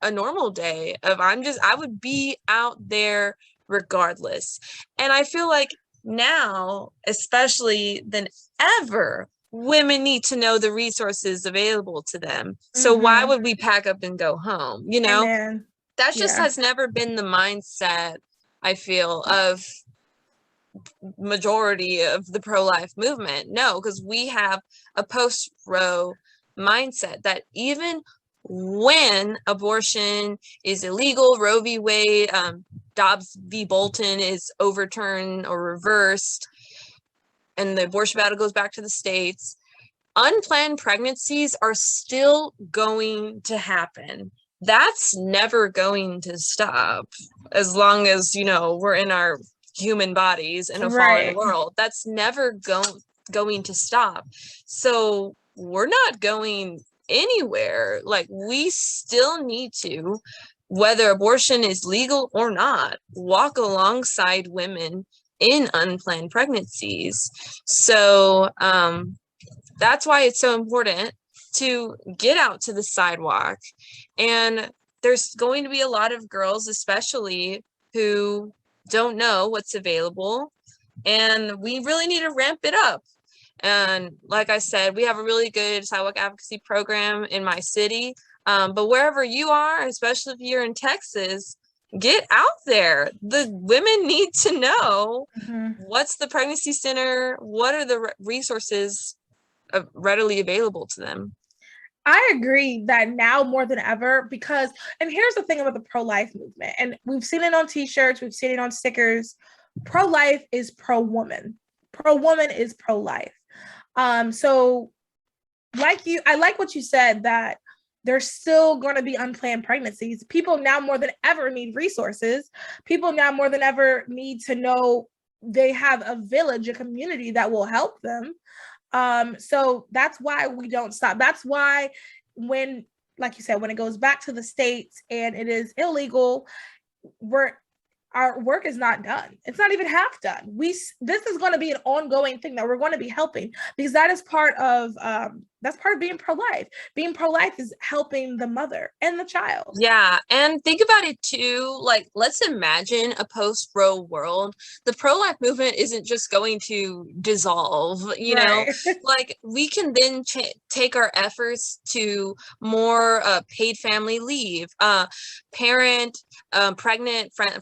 a normal day of I would be out there regardless. And I feel like now, especially than ever, women need to know the resources available to them. So why would we pack up and go home? That just has never been the mindset, I feel, of majority of the pro-life movement. No, because we have a post-Roe mindset that even when abortion is illegal, Roe v. Wade, Dobbs v. Bolton is overturned or reversed, and the abortion battle goes back to the states, unplanned pregnancies are still going to happen. That's never going to stop as long as, we're in our human bodies in a fallen world. That's never going to stop. So we're not going anywhere. Like, we still need to, whether abortion is legal or not, walk alongside women in unplanned pregnancies. So that's why it's so important to get out to the sidewalk. And there's going to be a lot of girls, especially, who don't know what's available. And we really need to ramp it up. And like I said, we have a really good sidewalk advocacy program in my city. But wherever you are, especially if you're in Texas, get out there. The women need to know what's the pregnancy center, what are the resources readily available to them. I agree that now more than ever, because, and here's the thing about the pro-life movement, and we've seen it on t-shirts, we've seen it on stickers. Pro-life is pro-woman. Pro-woman is pro-life. So I like what you said, that there's still going to be unplanned pregnancies. People now more than ever need resources. People now more than ever need to know they have a village, a community that will help them. So that's why we don't stop. That's why when, like you said, when it goes back to the states and it is illegal, our work is not done. It's not even half done. This is going to be an ongoing thing that we're going to be helping, because that is part of being pro-life. Being pro-life is helping the mother and the child. Yeah. And think about it too. Like, let's imagine a post-Roe world. The pro-life movement isn't just going to dissolve, know, like, we can then take our efforts to more paid family leave, pregnant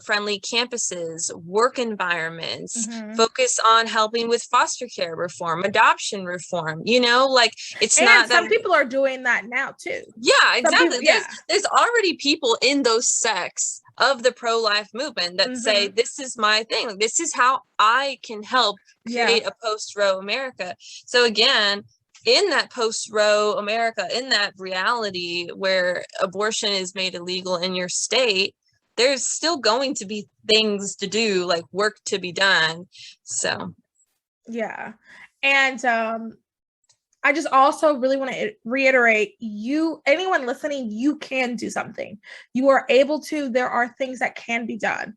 friendly campuses, work environments, focus on helping with foster care reform, adoption reform, like, it's and not some people are doing that now too. Yeah, exactly. There's already people in those sects of the pro-life movement that say, this is my thing. This is how I can help create a post-Roe America. So again, in that post-Roe America, in that reality where abortion is made illegal in your state, there's still going to be things to do, like work to be done. So yeah. And I just also really want to reiterate, anyone listening, you can do something. You are able to. There are things that can be done.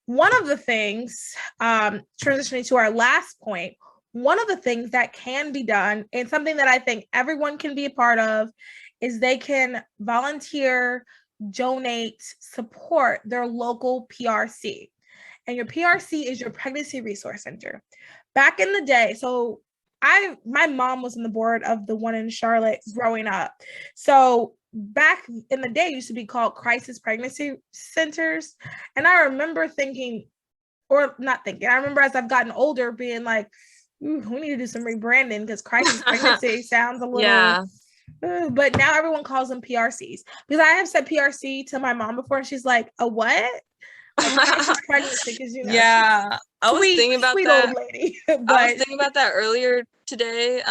One of the things, transitioning to our last point, one of the things that can be done, and something that I think everyone can be a part of, is they can volunteer, donate, support their local PRC. And your PRC is your Pregnancy Resource Center. Back in the day, so my mom was on the board of the one in Charlotte growing up. So back in the day, it used to be called Crisis Pregnancy Centers. And I remember thinking, or not thinking, I remember as I've gotten older being like, we need to do some rebranding, because Crisis Pregnancy sounds a little, but now everyone calls them PRCs. Because I have said PRC to my mom before, and she's like, a what? Like, pregnancy, because I was thinking about that. Old lady. I was thinking about that earlier today.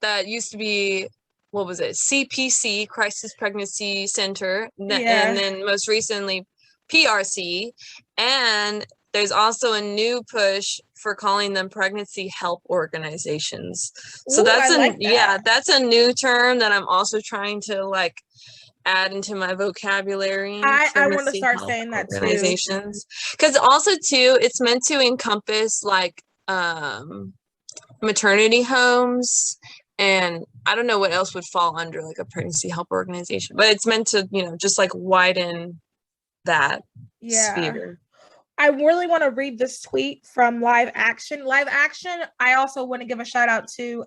That used to be, what was it? CPC, Crisis Pregnancy Center, and then most recently PRC. And there's also a new push for calling them pregnancy help organizations. So that's a new term that I'm also trying to add into my vocabulary. I want to start saying that organizations, because also too, it's meant to encompass maternity homes, and I don't know what else would fall under a pregnancy help organization, but it's meant to just widen that sphere. I really want to read this tweet from Live Action. Live Action, I also want to give a shout out to.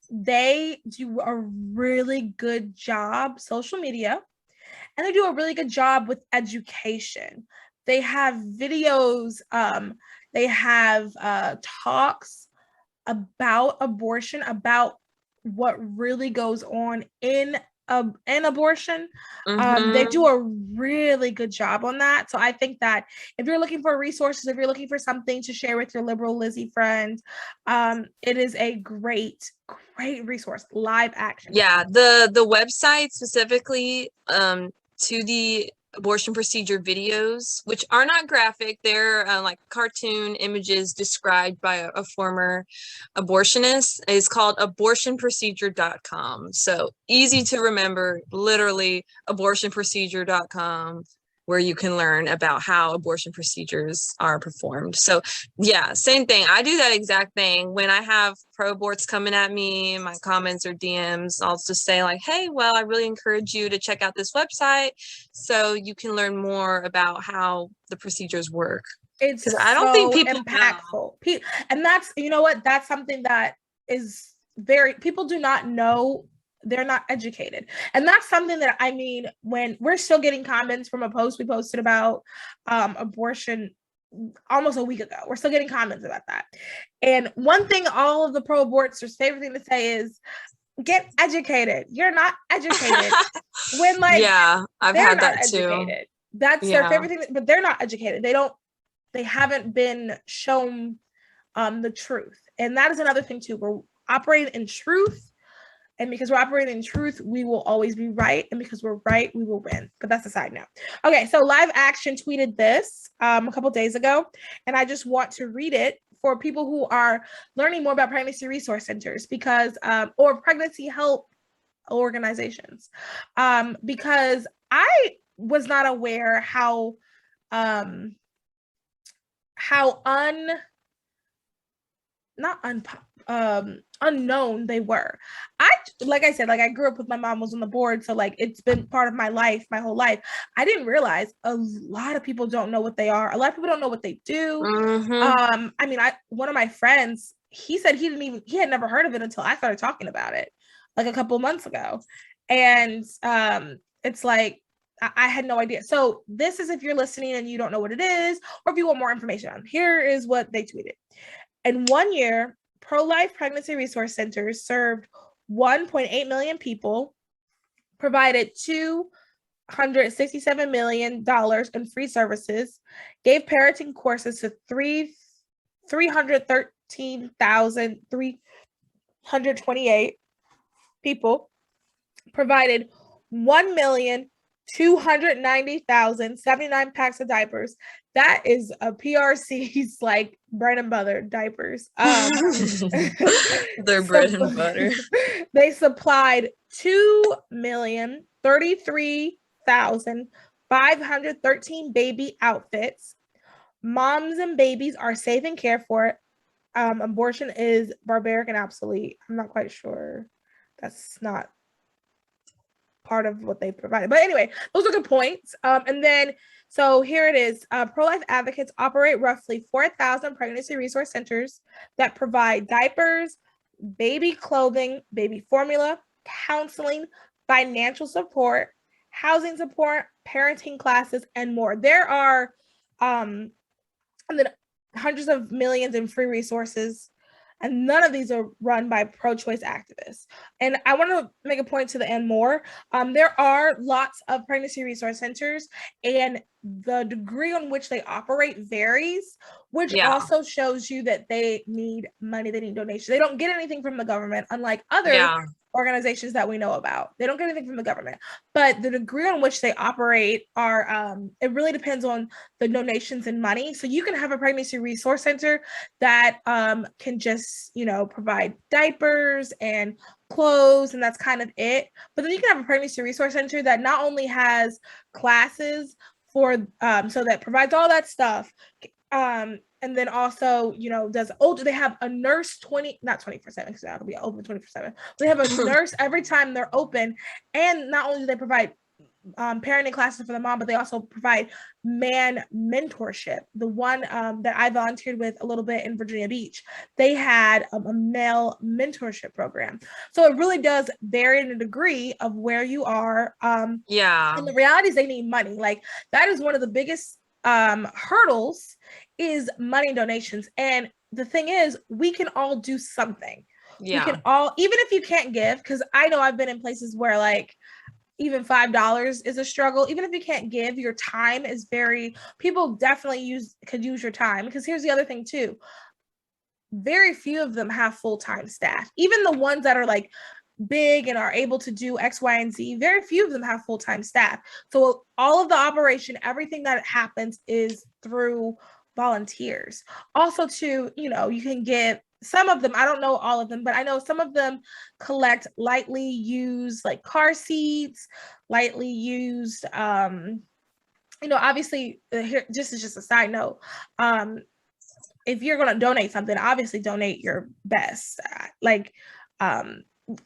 They do a really good job, social media, and they do a really good job with education. They have videos, they have talks about abortion, about what really goes on in an abortion. They Mm-hmm. do a really good job on that. So I think that if you're looking for resources, if you're looking for something to share with your liberal Lizzie friends, it is a great resource. Live action. Yeah, the website specifically to the abortion procedure videos, which are not graphic, they're like cartoon images described by a former abortionist, is called abortionprocedure.com. So easy to remember, literally abortionprocedure.com, where you can learn about how abortion procedures are performed. So yeah, same thing. I do that exact thing when I have pro-aborts coming at me, my comments or DMs. I'll just say like, hey, well, I really encourage you to check out this website so you can learn more about how the procedures work. It's because I don't think so people impactful. And that's, you know what, that's something that is people do not know. They're not educated. And that's something that, I mean, when we're still getting comments from a post we posted about abortion almost a week ago, we're still getting comments about that. And one thing all of the pro-aborters' favorite thing to say is, get educated. You're not educated. When like, yeah, I've they're had not that educated. too. That's their favorite thing, but they're not educated. They haven't been shown the truth. And that is another thing too. We're operating in truth. And because we're operating in truth, we will always be right. And because we're right, we will win. But that's a side note. Okay, so Live Action tweeted this a couple days ago. And I just want to read it for people who are learning more about pregnancy resource centers because, or pregnancy help organizations. Because I was not aware how unknown they were. Like I said, like I grew up with my mom was on the board, so like it's been part of my life, my whole life. I didn't realize a lot of people don't know what they are. A lot of people don't know what they do. Mm-hmm. I mean, one of my friends, he said he had never heard of it until I started talking about it like a couple months ago. And it's like I had no idea. So this is if you're listening and you don't know what it is, or if you want more information on, here is what they tweeted. In 1 year, pro-life pregnancy resource centers served 1.8 million people, provided $267 million in free services, gave parenting courses to 313,328 people, provided 1,290,079 packs of diapers. That is a PRC's like bread and butter diapers. Their bread and butter. They supplied 2,033,513 baby outfits. Moms and babies are safe and cared for. Abortion is barbaric and obsolete. I'm not quite sure. That's not part of what they provided. But anyway, those are good points. And then, so here it is. Pro-life advocates operate roughly 4,000 pregnancy resource centers that provide diapers, baby clothing, baby formula, counseling, financial support, housing support, parenting classes, and more. There are and then hundreds of millions in free resources, and none of these are run by pro-choice activists. And I want to make a point to the end more. There are lots of pregnancy resource centers, and the degree on which they operate varies, which also shows you that they need money, they need donations. They don't get anything from the government, unlike other organizations that we know about. They don't get anything from the government, but the degree on which they operate are, it really depends on the donations and money. So you can have a pregnancy resource center that can just, provide diapers and clothes, and that's kind of it. But then you can have a pregnancy resource center that not only has classes for, so that provides all that stuff, and then also, they have a nurse not 24/7, because that'll be open 24/7. They have a nurse every time they're open. And not only do they provide parenting classes for the mom, but they also provide man mentorship. The one that I volunteered with a little bit in Virginia Beach, they had a male mentorship program. So it really does vary in a degree of where you are. And the reality is they need money. Like, that is one of the biggest hurdles, is money donations. And the thing is, we can all do something. We can all, even if you can't give, because I know I've been in places where like even $5 is a struggle. Even if you can't give, your time is people definitely could use your time, because here's the other thing too. Very few of them have full-time staff. Even the ones that are like big and are able to do X, Y, and Z, very few of them have full-time staff. So all of the operation, everything that happens is through volunteers. Also too, you can get some of them, I don't know all of them, but I know some of them collect lightly used like car seats, lightly used, obviously here, this is just a side note. If you're going to donate something, obviously donate your best.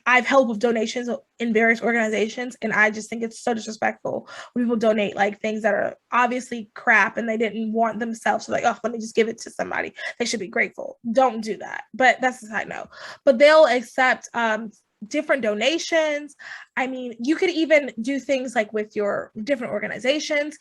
I've helped with donations in various organizations, and I just think it's so disrespectful when people donate like things that are obviously crap and they didn't want themselves. So like, oh, let me just give it to somebody. They should be grateful. Don't do that. But that's the side note. But they'll accept different donations. I mean, you could even do things like with your different organizations,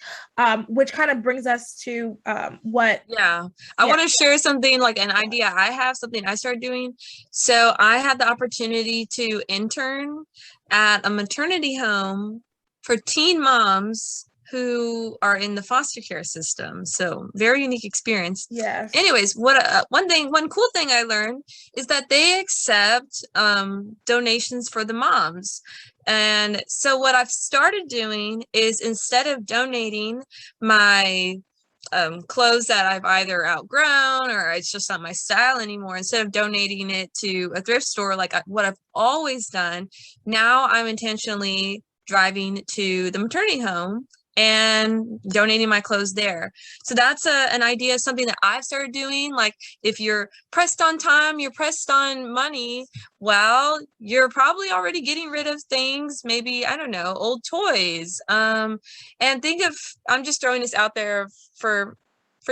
which kind of brings us to what. Yeah, I want to share something, like an idea I have, something I started doing. So I had the opportunity to intern at a maternity home for teen moms who are in the foster care system. So very unique experience. Yes. Anyways, one cool thing I learned is that they accept donations for the moms. And so what I've started doing is, instead of donating my clothes that I've either outgrown or it's just not my style anymore, instead of donating it to a thrift store like what I've always done, now I'm intentionally driving to the maternity home and donating my clothes there. So that's an idea, something that I've started doing. Like, if you're pressed on time, you're pressed on money, well, you're probably already getting rid of things, maybe, I don't know, old toys. And I'm just throwing this out there for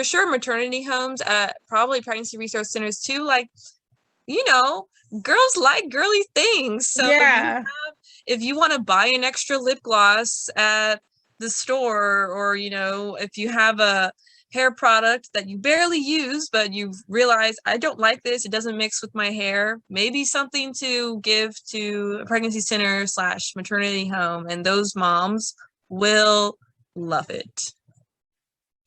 sure, maternity homes, probably pregnancy resource centers too. Like, girls like girly things. So yeah, if you want to buy an extra lip gloss at the store, or if you have a hair product that you barely use but you realize, I don't like this, it doesn't mix with my hair, maybe something to give to a pregnancy center / maternity home, and those moms will love it.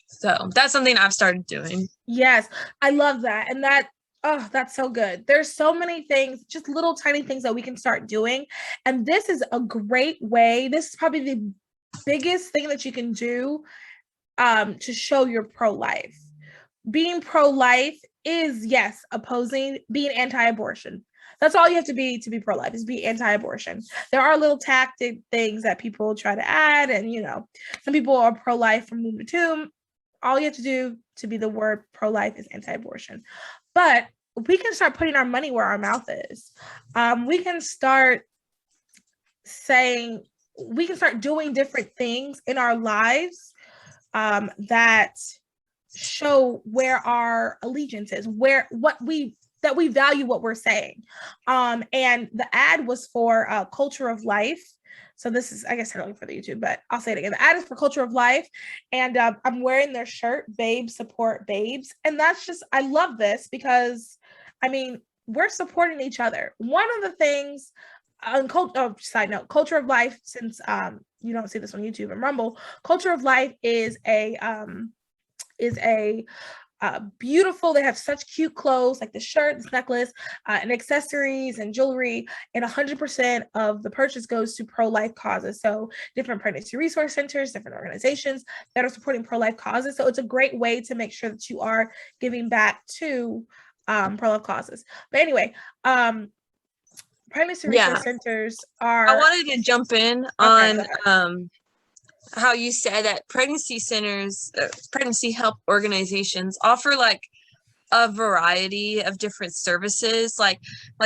So that's something I've started doing. Yes, I love that. And that's so good. There's so many things, just little tiny things that we can start doing. And this is a great way. This is probably the biggest thing that you can do to show you're pro-life. Being pro-life is, yes, being anti-abortion. That's all you have to be pro-life, is be anti-abortion. There are little tactic things that people try to add, and some people are pro-life from womb to tomb. All you have to do to be the word pro-life is anti-abortion. But we can start putting our money where our mouth is. We can start doing different things in our lives that show where our allegiance is, that we value what we're saying. And the ad was for Culture of Life. So this is, I guess, not only for the YouTube, but I'll say it again. The ad is for Culture of Life. And I'm wearing their shirt, Babes Support Babes. And that's just, I love this because, I mean, we're supporting each other. One of the things, side note, Culture of Life, since you don't see this on YouTube and Rumble, Culture of Life is a beautiful. They have such cute clothes, like the shirt, this necklace, and accessories and jewelry, and 100% of the purchase goes to pro-life causes. So different pregnancy resource centers, different organizations that are supporting pro-life causes. So it's a great way to make sure that you are giving back to pro-life causes. But anyway, pregnancy resource centers are. I wanted to jump in on how you said that pregnancy centers, pregnancy help organizations offer like a variety of different services, like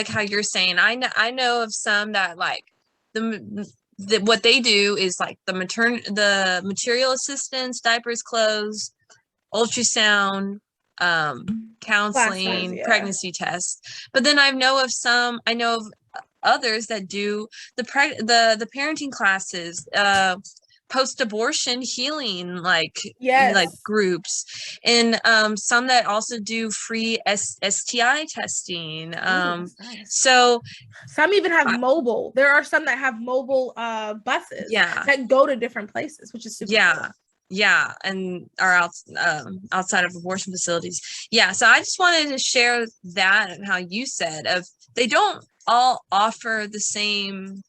how you're saying. I know of some that like what they do is like the material assistance, diapers, clothes, ultrasound, counseling, pregnancy tests. But then I know of others that do the parenting classes, post-abortion healing like Yes. groups, and some that also do free STI testing. Ooh, that's nice. So some even have mobile. There are some that have mobile buses that go to different places, which is super cool. Yeah, and are outside of abortion facilities. Yeah, so I just wanted to share that, and how you said of they don't all offer the same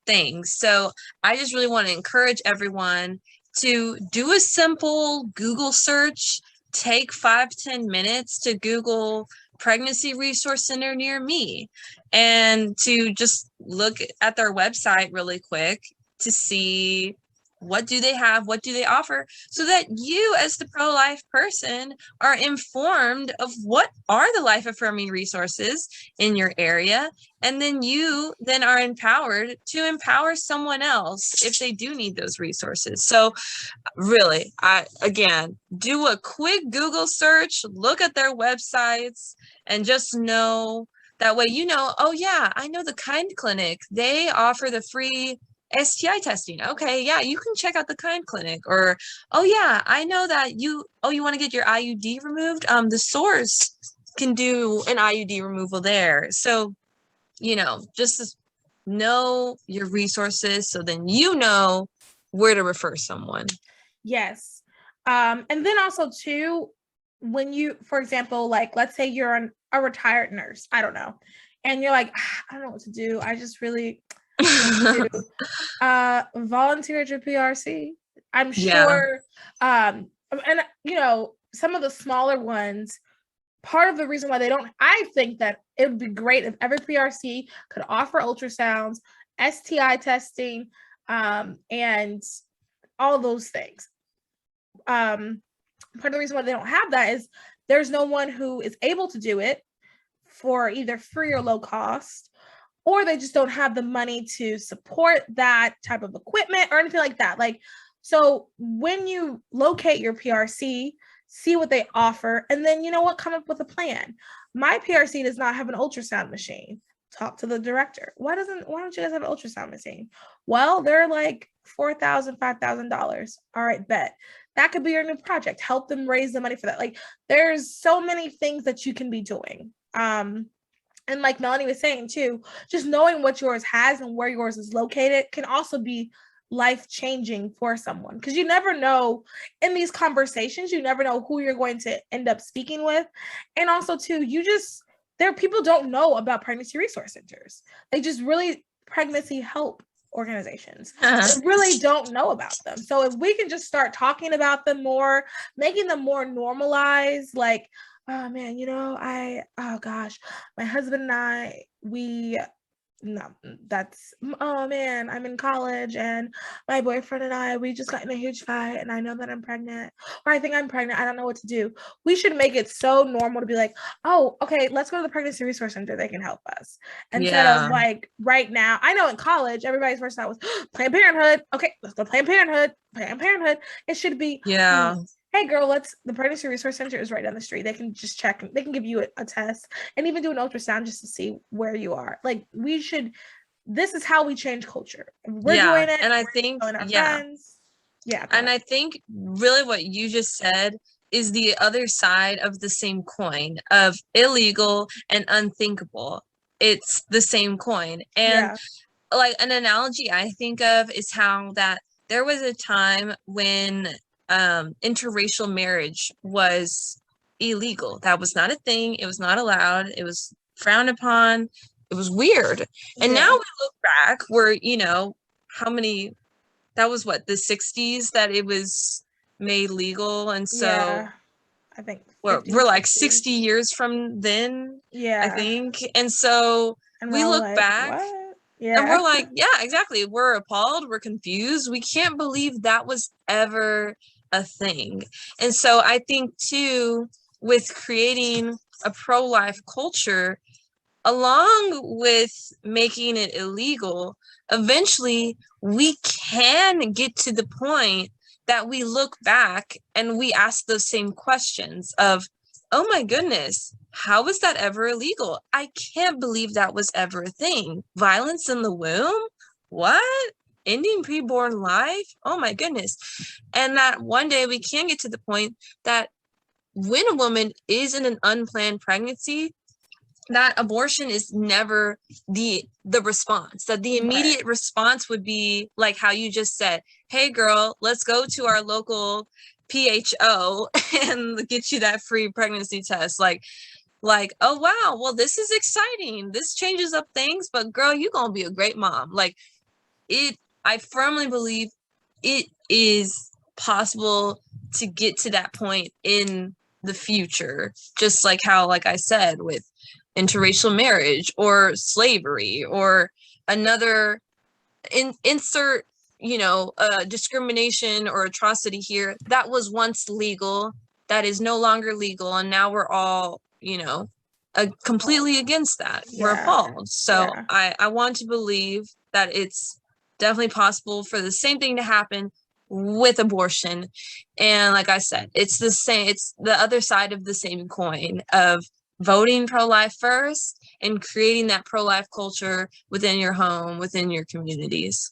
things. So I just really want to encourage everyone to do a simple Google search. Take 5-10 minutes to Google pregnancy resource center near me, and to just look at their website really quick to see what do they have, what do they offer, so that you as the pro-life person are informed of what are the life affirming resources in your area, and then you then are empowered to empower someone else if they do need those resources. So really, I again, do a quick Google search, look at their websites, and just know that way, oh yeah, I know the Kind Clinic, they offer the free STI testing. Okay, yeah, you can check out the Kind Clinic. Or, oh yeah, I know that you want to get your IUD removed. The Source can do an IUD removal there. So, just know your resources, so then you know where to refer someone. Yes. And then also too, when you, for example, like let's say you're a retired nurse, I don't know, and you're like, I don't know what to do. I just really volunteer at your PRC. I'm sure and some of the smaller ones, part of the reason why they don't, I think that it would be great if every PRC could offer ultrasounds, STI testing, and all those things. Part of the reason why they don't have that is there's no one who is able to do it for either free or low cost, or they just don't have the money to support that type of equipment or anything like that. Like, so when you locate your PRC, see what they offer, and then come up with a plan. My PRC does not have an ultrasound machine. Talk to the director. Why don't you guys have an ultrasound machine? Well, they're like $4,000, $5,000. All right, bet. That could be your new project. Help them raise the money for that. Like, there's so many things that you can be doing. And like Melanie was saying too, just knowing what yours has and where yours is located can also be life-changing for someone, because you never know in these conversations, you never know who you're going to end up speaking with. And also too, there are people don't know about pregnancy resource centers. They just really pregnancy help organizations really don't know about them. So if we can just start talking about them more, making them more normalized, like, oh man, oh gosh, my husband and I, oh man, I'm in college and my boyfriend and I, we just got in a huge fight and I know that I'm pregnant, or I think I'm pregnant, I don't know what to do. We should make it so normal to be like, oh, okay, let's go to the pregnancy resource center, they can help us. Instead of like right now, I know in college, everybody's first thought was Planned Parenthood. Okay, let's go Planned Parenthood. It should be, hey girl, the pregnancy resource center is right down the street. They can just check, they can give you a test and even do an ultrasound just to see where you are. Like, this is how we change culture. We're doing it. And I think, friends. Yeah. And I think really what you just said is the other side of the same coin of illegal and unthinkable. It's the same coin. And like an analogy I think of is how that there was a time when interracial marriage was illegal. That was not a thing. It was not allowed. It was frowned upon. It was weird. And now we look back where, how many, that was what, the 60s that it was made legal. And so I think we're like 60 years from then, I think. And so we look back and we're like, yeah, exactly. We're appalled. We're confused. We can't believe that was ever a thing. And so I think too, with creating a pro-life culture, along with making it illegal, eventually we can get to the point that we look back and we ask those same questions of, oh my goodness, how was that ever illegal? I can't believe that was ever a thing. Violence in the womb? What? ending preborn life, oh my goodness. And that one day we can get to the point that when a woman is in an unplanned pregnancy, that abortion is never the response. That the immediate response would be like how you just said, hey girl, let's go to our local PHO and get you that free pregnancy test. Like, oh wow, well, this is exciting, this changes up things, but girl, you're gonna be a great mom. Like, I firmly believe it is possible to get to that point in the future, just like how, like I said, with interracial marriage or slavery or another insert, discrimination or atrocity here that was once legal, that is no longer legal, and now we're all, completely against that. Yeah. We're appalled. So yeah. I want to believe that it's definitely possible for the same thing to happen with abortion. And like I said, it's the same, it's the other side of the same coin of voting pro-life first and creating that pro-life culture within your home, within your communities.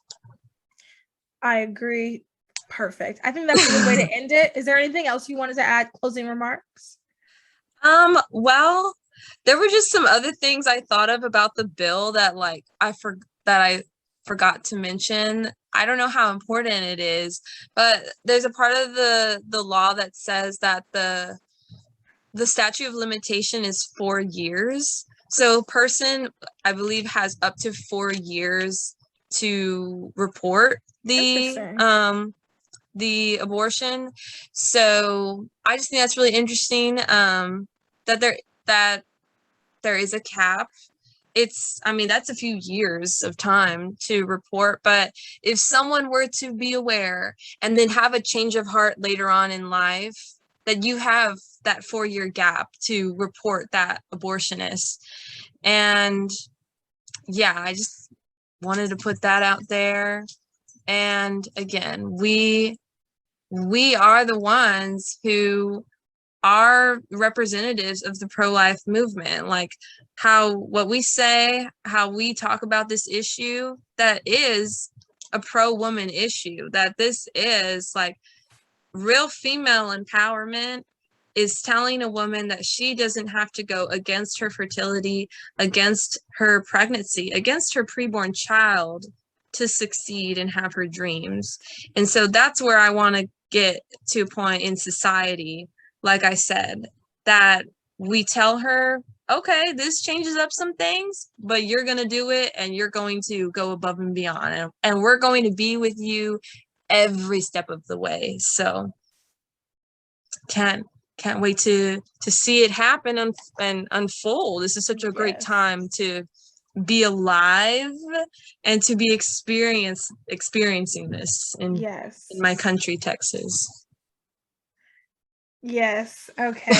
I agree. Perfect. I think that's a good way to end it. Is there anything else you wanted to add? Closing remarks? Well, there were just some other things I thought of about the bill that I forgot to mention. I don't know how important it is, but there's a part of the law that says that the statute of limitation is 4 years. So a person, I believe, has up to 4 years to report the abortion. So I just think that's really interesting, that there is a cap. That's a few years of time to report, but if someone were to be aware and then have a change of heart later on in life, that you have that 4-year gap to report that abortionist. And yeah, I just wanted to put that out there. And again, we are the ones who are representatives of the pro-life movement. Like what we say, how we talk about this issue, that is a pro-woman issue, that this is like real female empowerment, is telling a woman that she doesn't have to go against her fertility, against her pregnancy, against her preborn child to succeed and have her dreams. And so that's where I want to get to a point in society, like I said, that we tell her, okay, this changes up some things, but you're going to do it and you're going to go above and beyond. And we're going to be with you every step of the way. So can't wait to see it happen and unfold. This is such a great time to be alive and to be experiencing this in my country, Texas. Yes. Okay.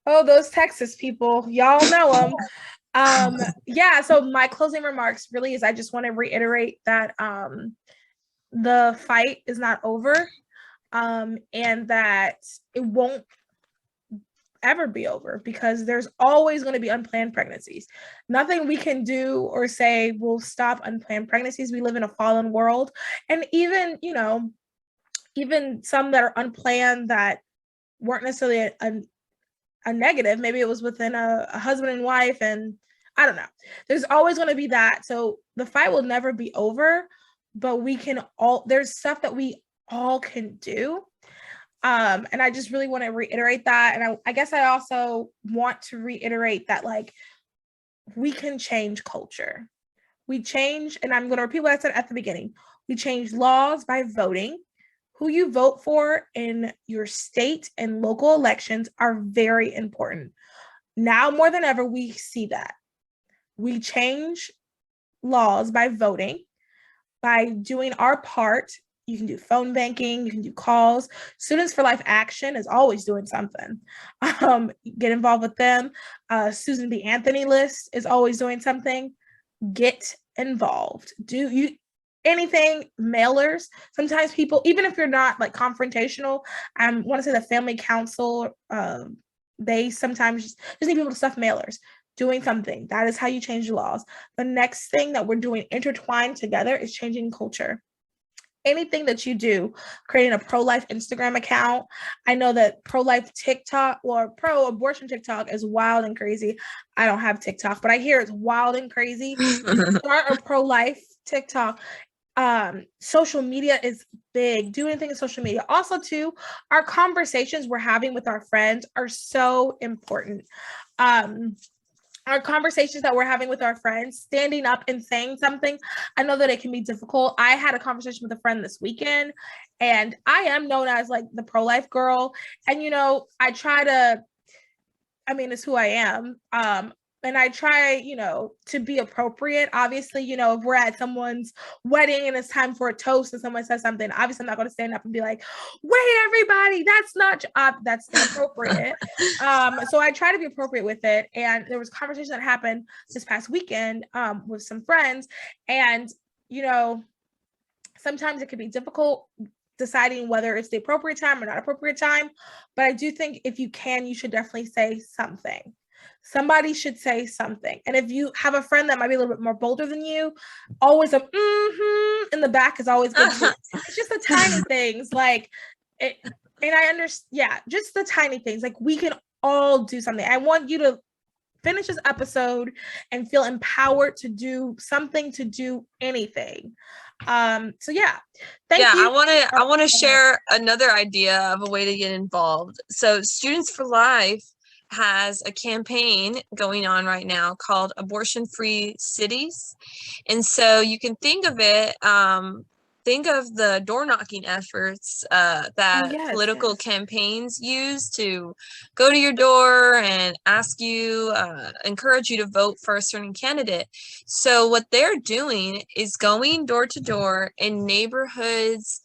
Those Texas people, y'all know them. So my closing remarks really is, I just want to reiterate that the fight is not over, and that it won't ever be over, because there's always going to be unplanned pregnancies. Nothing we can do or say will stop unplanned pregnancies. We live in a fallen world, and even some that are unplanned that weren't necessarily a negative, maybe it was within a husband and wife, and I don't know. There's always going to be that. So the fight will never be over, but there's stuff that we all can do. And I just really want to reiterate that. And I guess I also want to reiterate that, we can change culture. We change, and I'm going to repeat what I said at the beginning. We change laws by voting. Who you vote for in your state and local elections are very important. Now more than ever, we see that. We change laws by voting, by doing our part. You can do phone banking, you can do calls. Students for Life Action is always doing something. Get involved with them. Susan B. Anthony List is always doing something. Get involved. Anything, mailers. Sometimes people, even if you're not confrontational, I want to say the family council, they sometimes just need people to stuff mailers. doing something. That is how you change the laws. The next thing that we're doing intertwined together is changing culture. Anything that you do, creating a pro-life Instagram account. I know that pro-life TikTok or pro-abortion TikTok is wild and crazy. I don't have TikTok, but I hear it's wild and crazy. Start a pro-life TikTok. Social media is big. Do anything in social media. Also, too, our conversations we're having with our friends are so important. Our conversations that we're having with our friends, standing up and saying something. I know that it can be difficult. I had a conversation with a friend this weekend, and I am known as like the pro-life girl. And, you know, it's who I am. And I try, you know, to be appropriate. Obviously, you know, if we're at someone's wedding and it's time for a toast and someone says something, obviously I'm not going to stand up and be like, wait, everybody, that's inappropriate. So I try to be appropriate with it. And there was a conversation that happened this past weekend with some friends. And, you know, sometimes it can be difficult deciding whether it's the appropriate time or not appropriate time. But I do think if you can, you should definitely say something. Somebody should say something. And if you have a friend that might be a little bit more bolder than you, always a in the back is always good too. It's just the tiny things like it, and I understand, yeah, just the tiny things. Like we can all do something. I want you to finish this episode and feel empowered to do something, to do anything. So yeah, thank you. I want to share another idea of a way to get involved. So Students for Life has a campaign going on right now called Abortion Free Cities. And so you can think of it, think of the door knocking efforts that political campaigns use to go to your door and ask you, encourage you to vote for a certain candidate. So what they're doing is going door to door in neighborhoods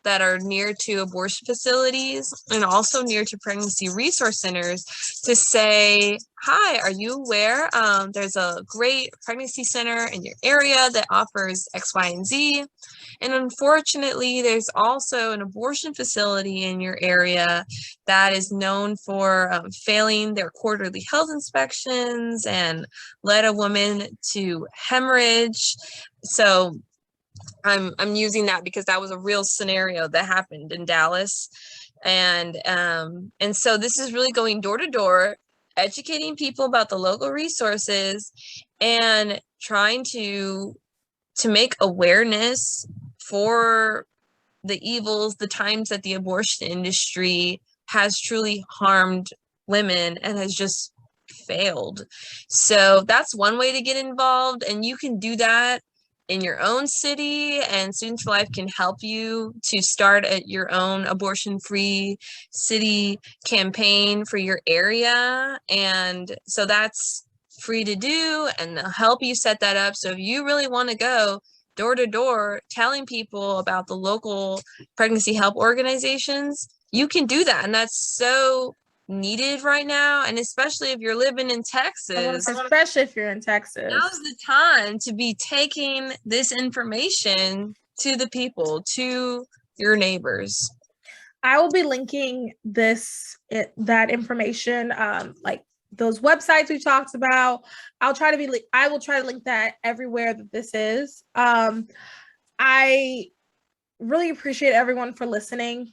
that are near to abortion facilities and also near to pregnancy resource centers to say, hi, are you aware there's a great pregnancy center in your area that offers X, Y, and Z? And unfortunately, there's also an abortion facility in your area that is known for failing their quarterly health inspections and led a woman to hemorrhage. So I'm using that because that was a real scenario that happened in Dallas. And so this is really going door to door, educating people about the local resources and trying to make awareness for the evils, the times that the abortion industry has truly harmed women and has just failed. So that's one way to get involved, and you can do that in your own city, and Students for Life can help you to start at your own abortion-free city campaign for your area. And so that's free to do, and they'll help you set that up. So if you really want to go door to door telling people about the local pregnancy help organizations, you can do that. And that's so needed right now, and especially if you're living in Texas. Especially if you're in Texas. Now's the time to be taking this information to the people, to your neighbors. I will be linking that information, like those websites we talked about. I will try to link that everywhere that this is. I really appreciate everyone for listening.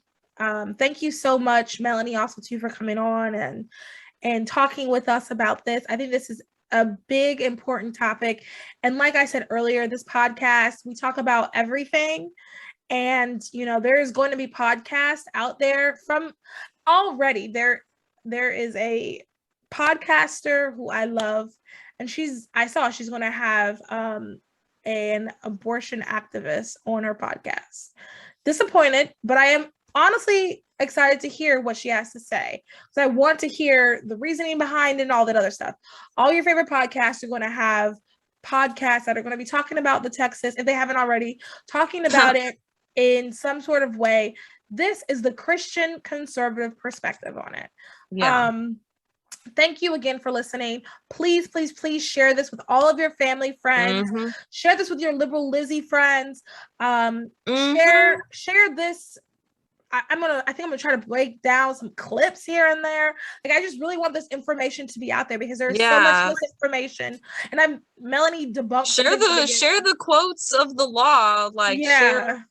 Thank you so much, Melanie, also too, for coming on and talking with us about this. I think this is a big, important topic. And like I said earlier, this podcast, we talk about everything. And, you know, there's going to be podcasts out there from already. There is a podcaster who I love, and she's going to have an abortion activist on her podcast. Disappointed, but I am honestly excited to hear what she has to say, because I want to hear the reasoning behind it and all that other stuff. All your favorite podcasts are going to have podcasts that are going to be talking about the Texas, if they haven't already, talking about it in some sort of way. This is the Christian conservative perspective on it. Yeah. Thank you again for listening. Please, please, please share this with all of your family, friends. Mm-hmm. Share this with your liberal Lizzie friends. Share this I think I'm gonna try to break down some clips here and there. Like, I just really want this information to be out there because there's so much misinformation. And I'm Melanie debunked. Share the quotes of the law, like share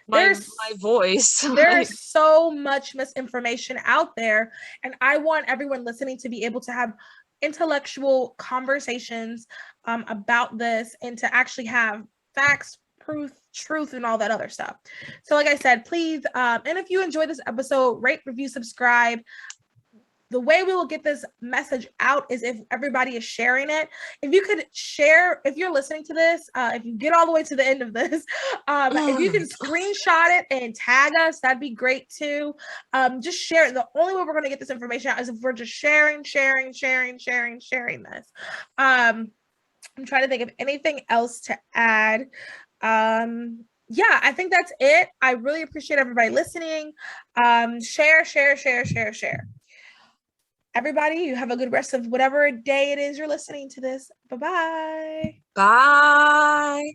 my voice. There's so much misinformation out there, and I want everyone listening to be able to have intellectual conversations about this and to actually have facts, proof, truth, and all that other stuff. So like I said, please, and if you enjoyed this episode, rate, review, subscribe. The way we will get this message out is if everybody is sharing it. If you could share, if you're listening to this, if you get all the way to the end of this, if you can screenshot it and tag us, that'd be great too. Just share it. The only way we're going to get this information out is if we're just sharing this. I'm trying to think of anything else to add. Yeah, I think that's it. I really appreciate everybody listening. Share. Everybody, you have a good rest of whatever day it is you're listening to this. Bye-bye. Bye.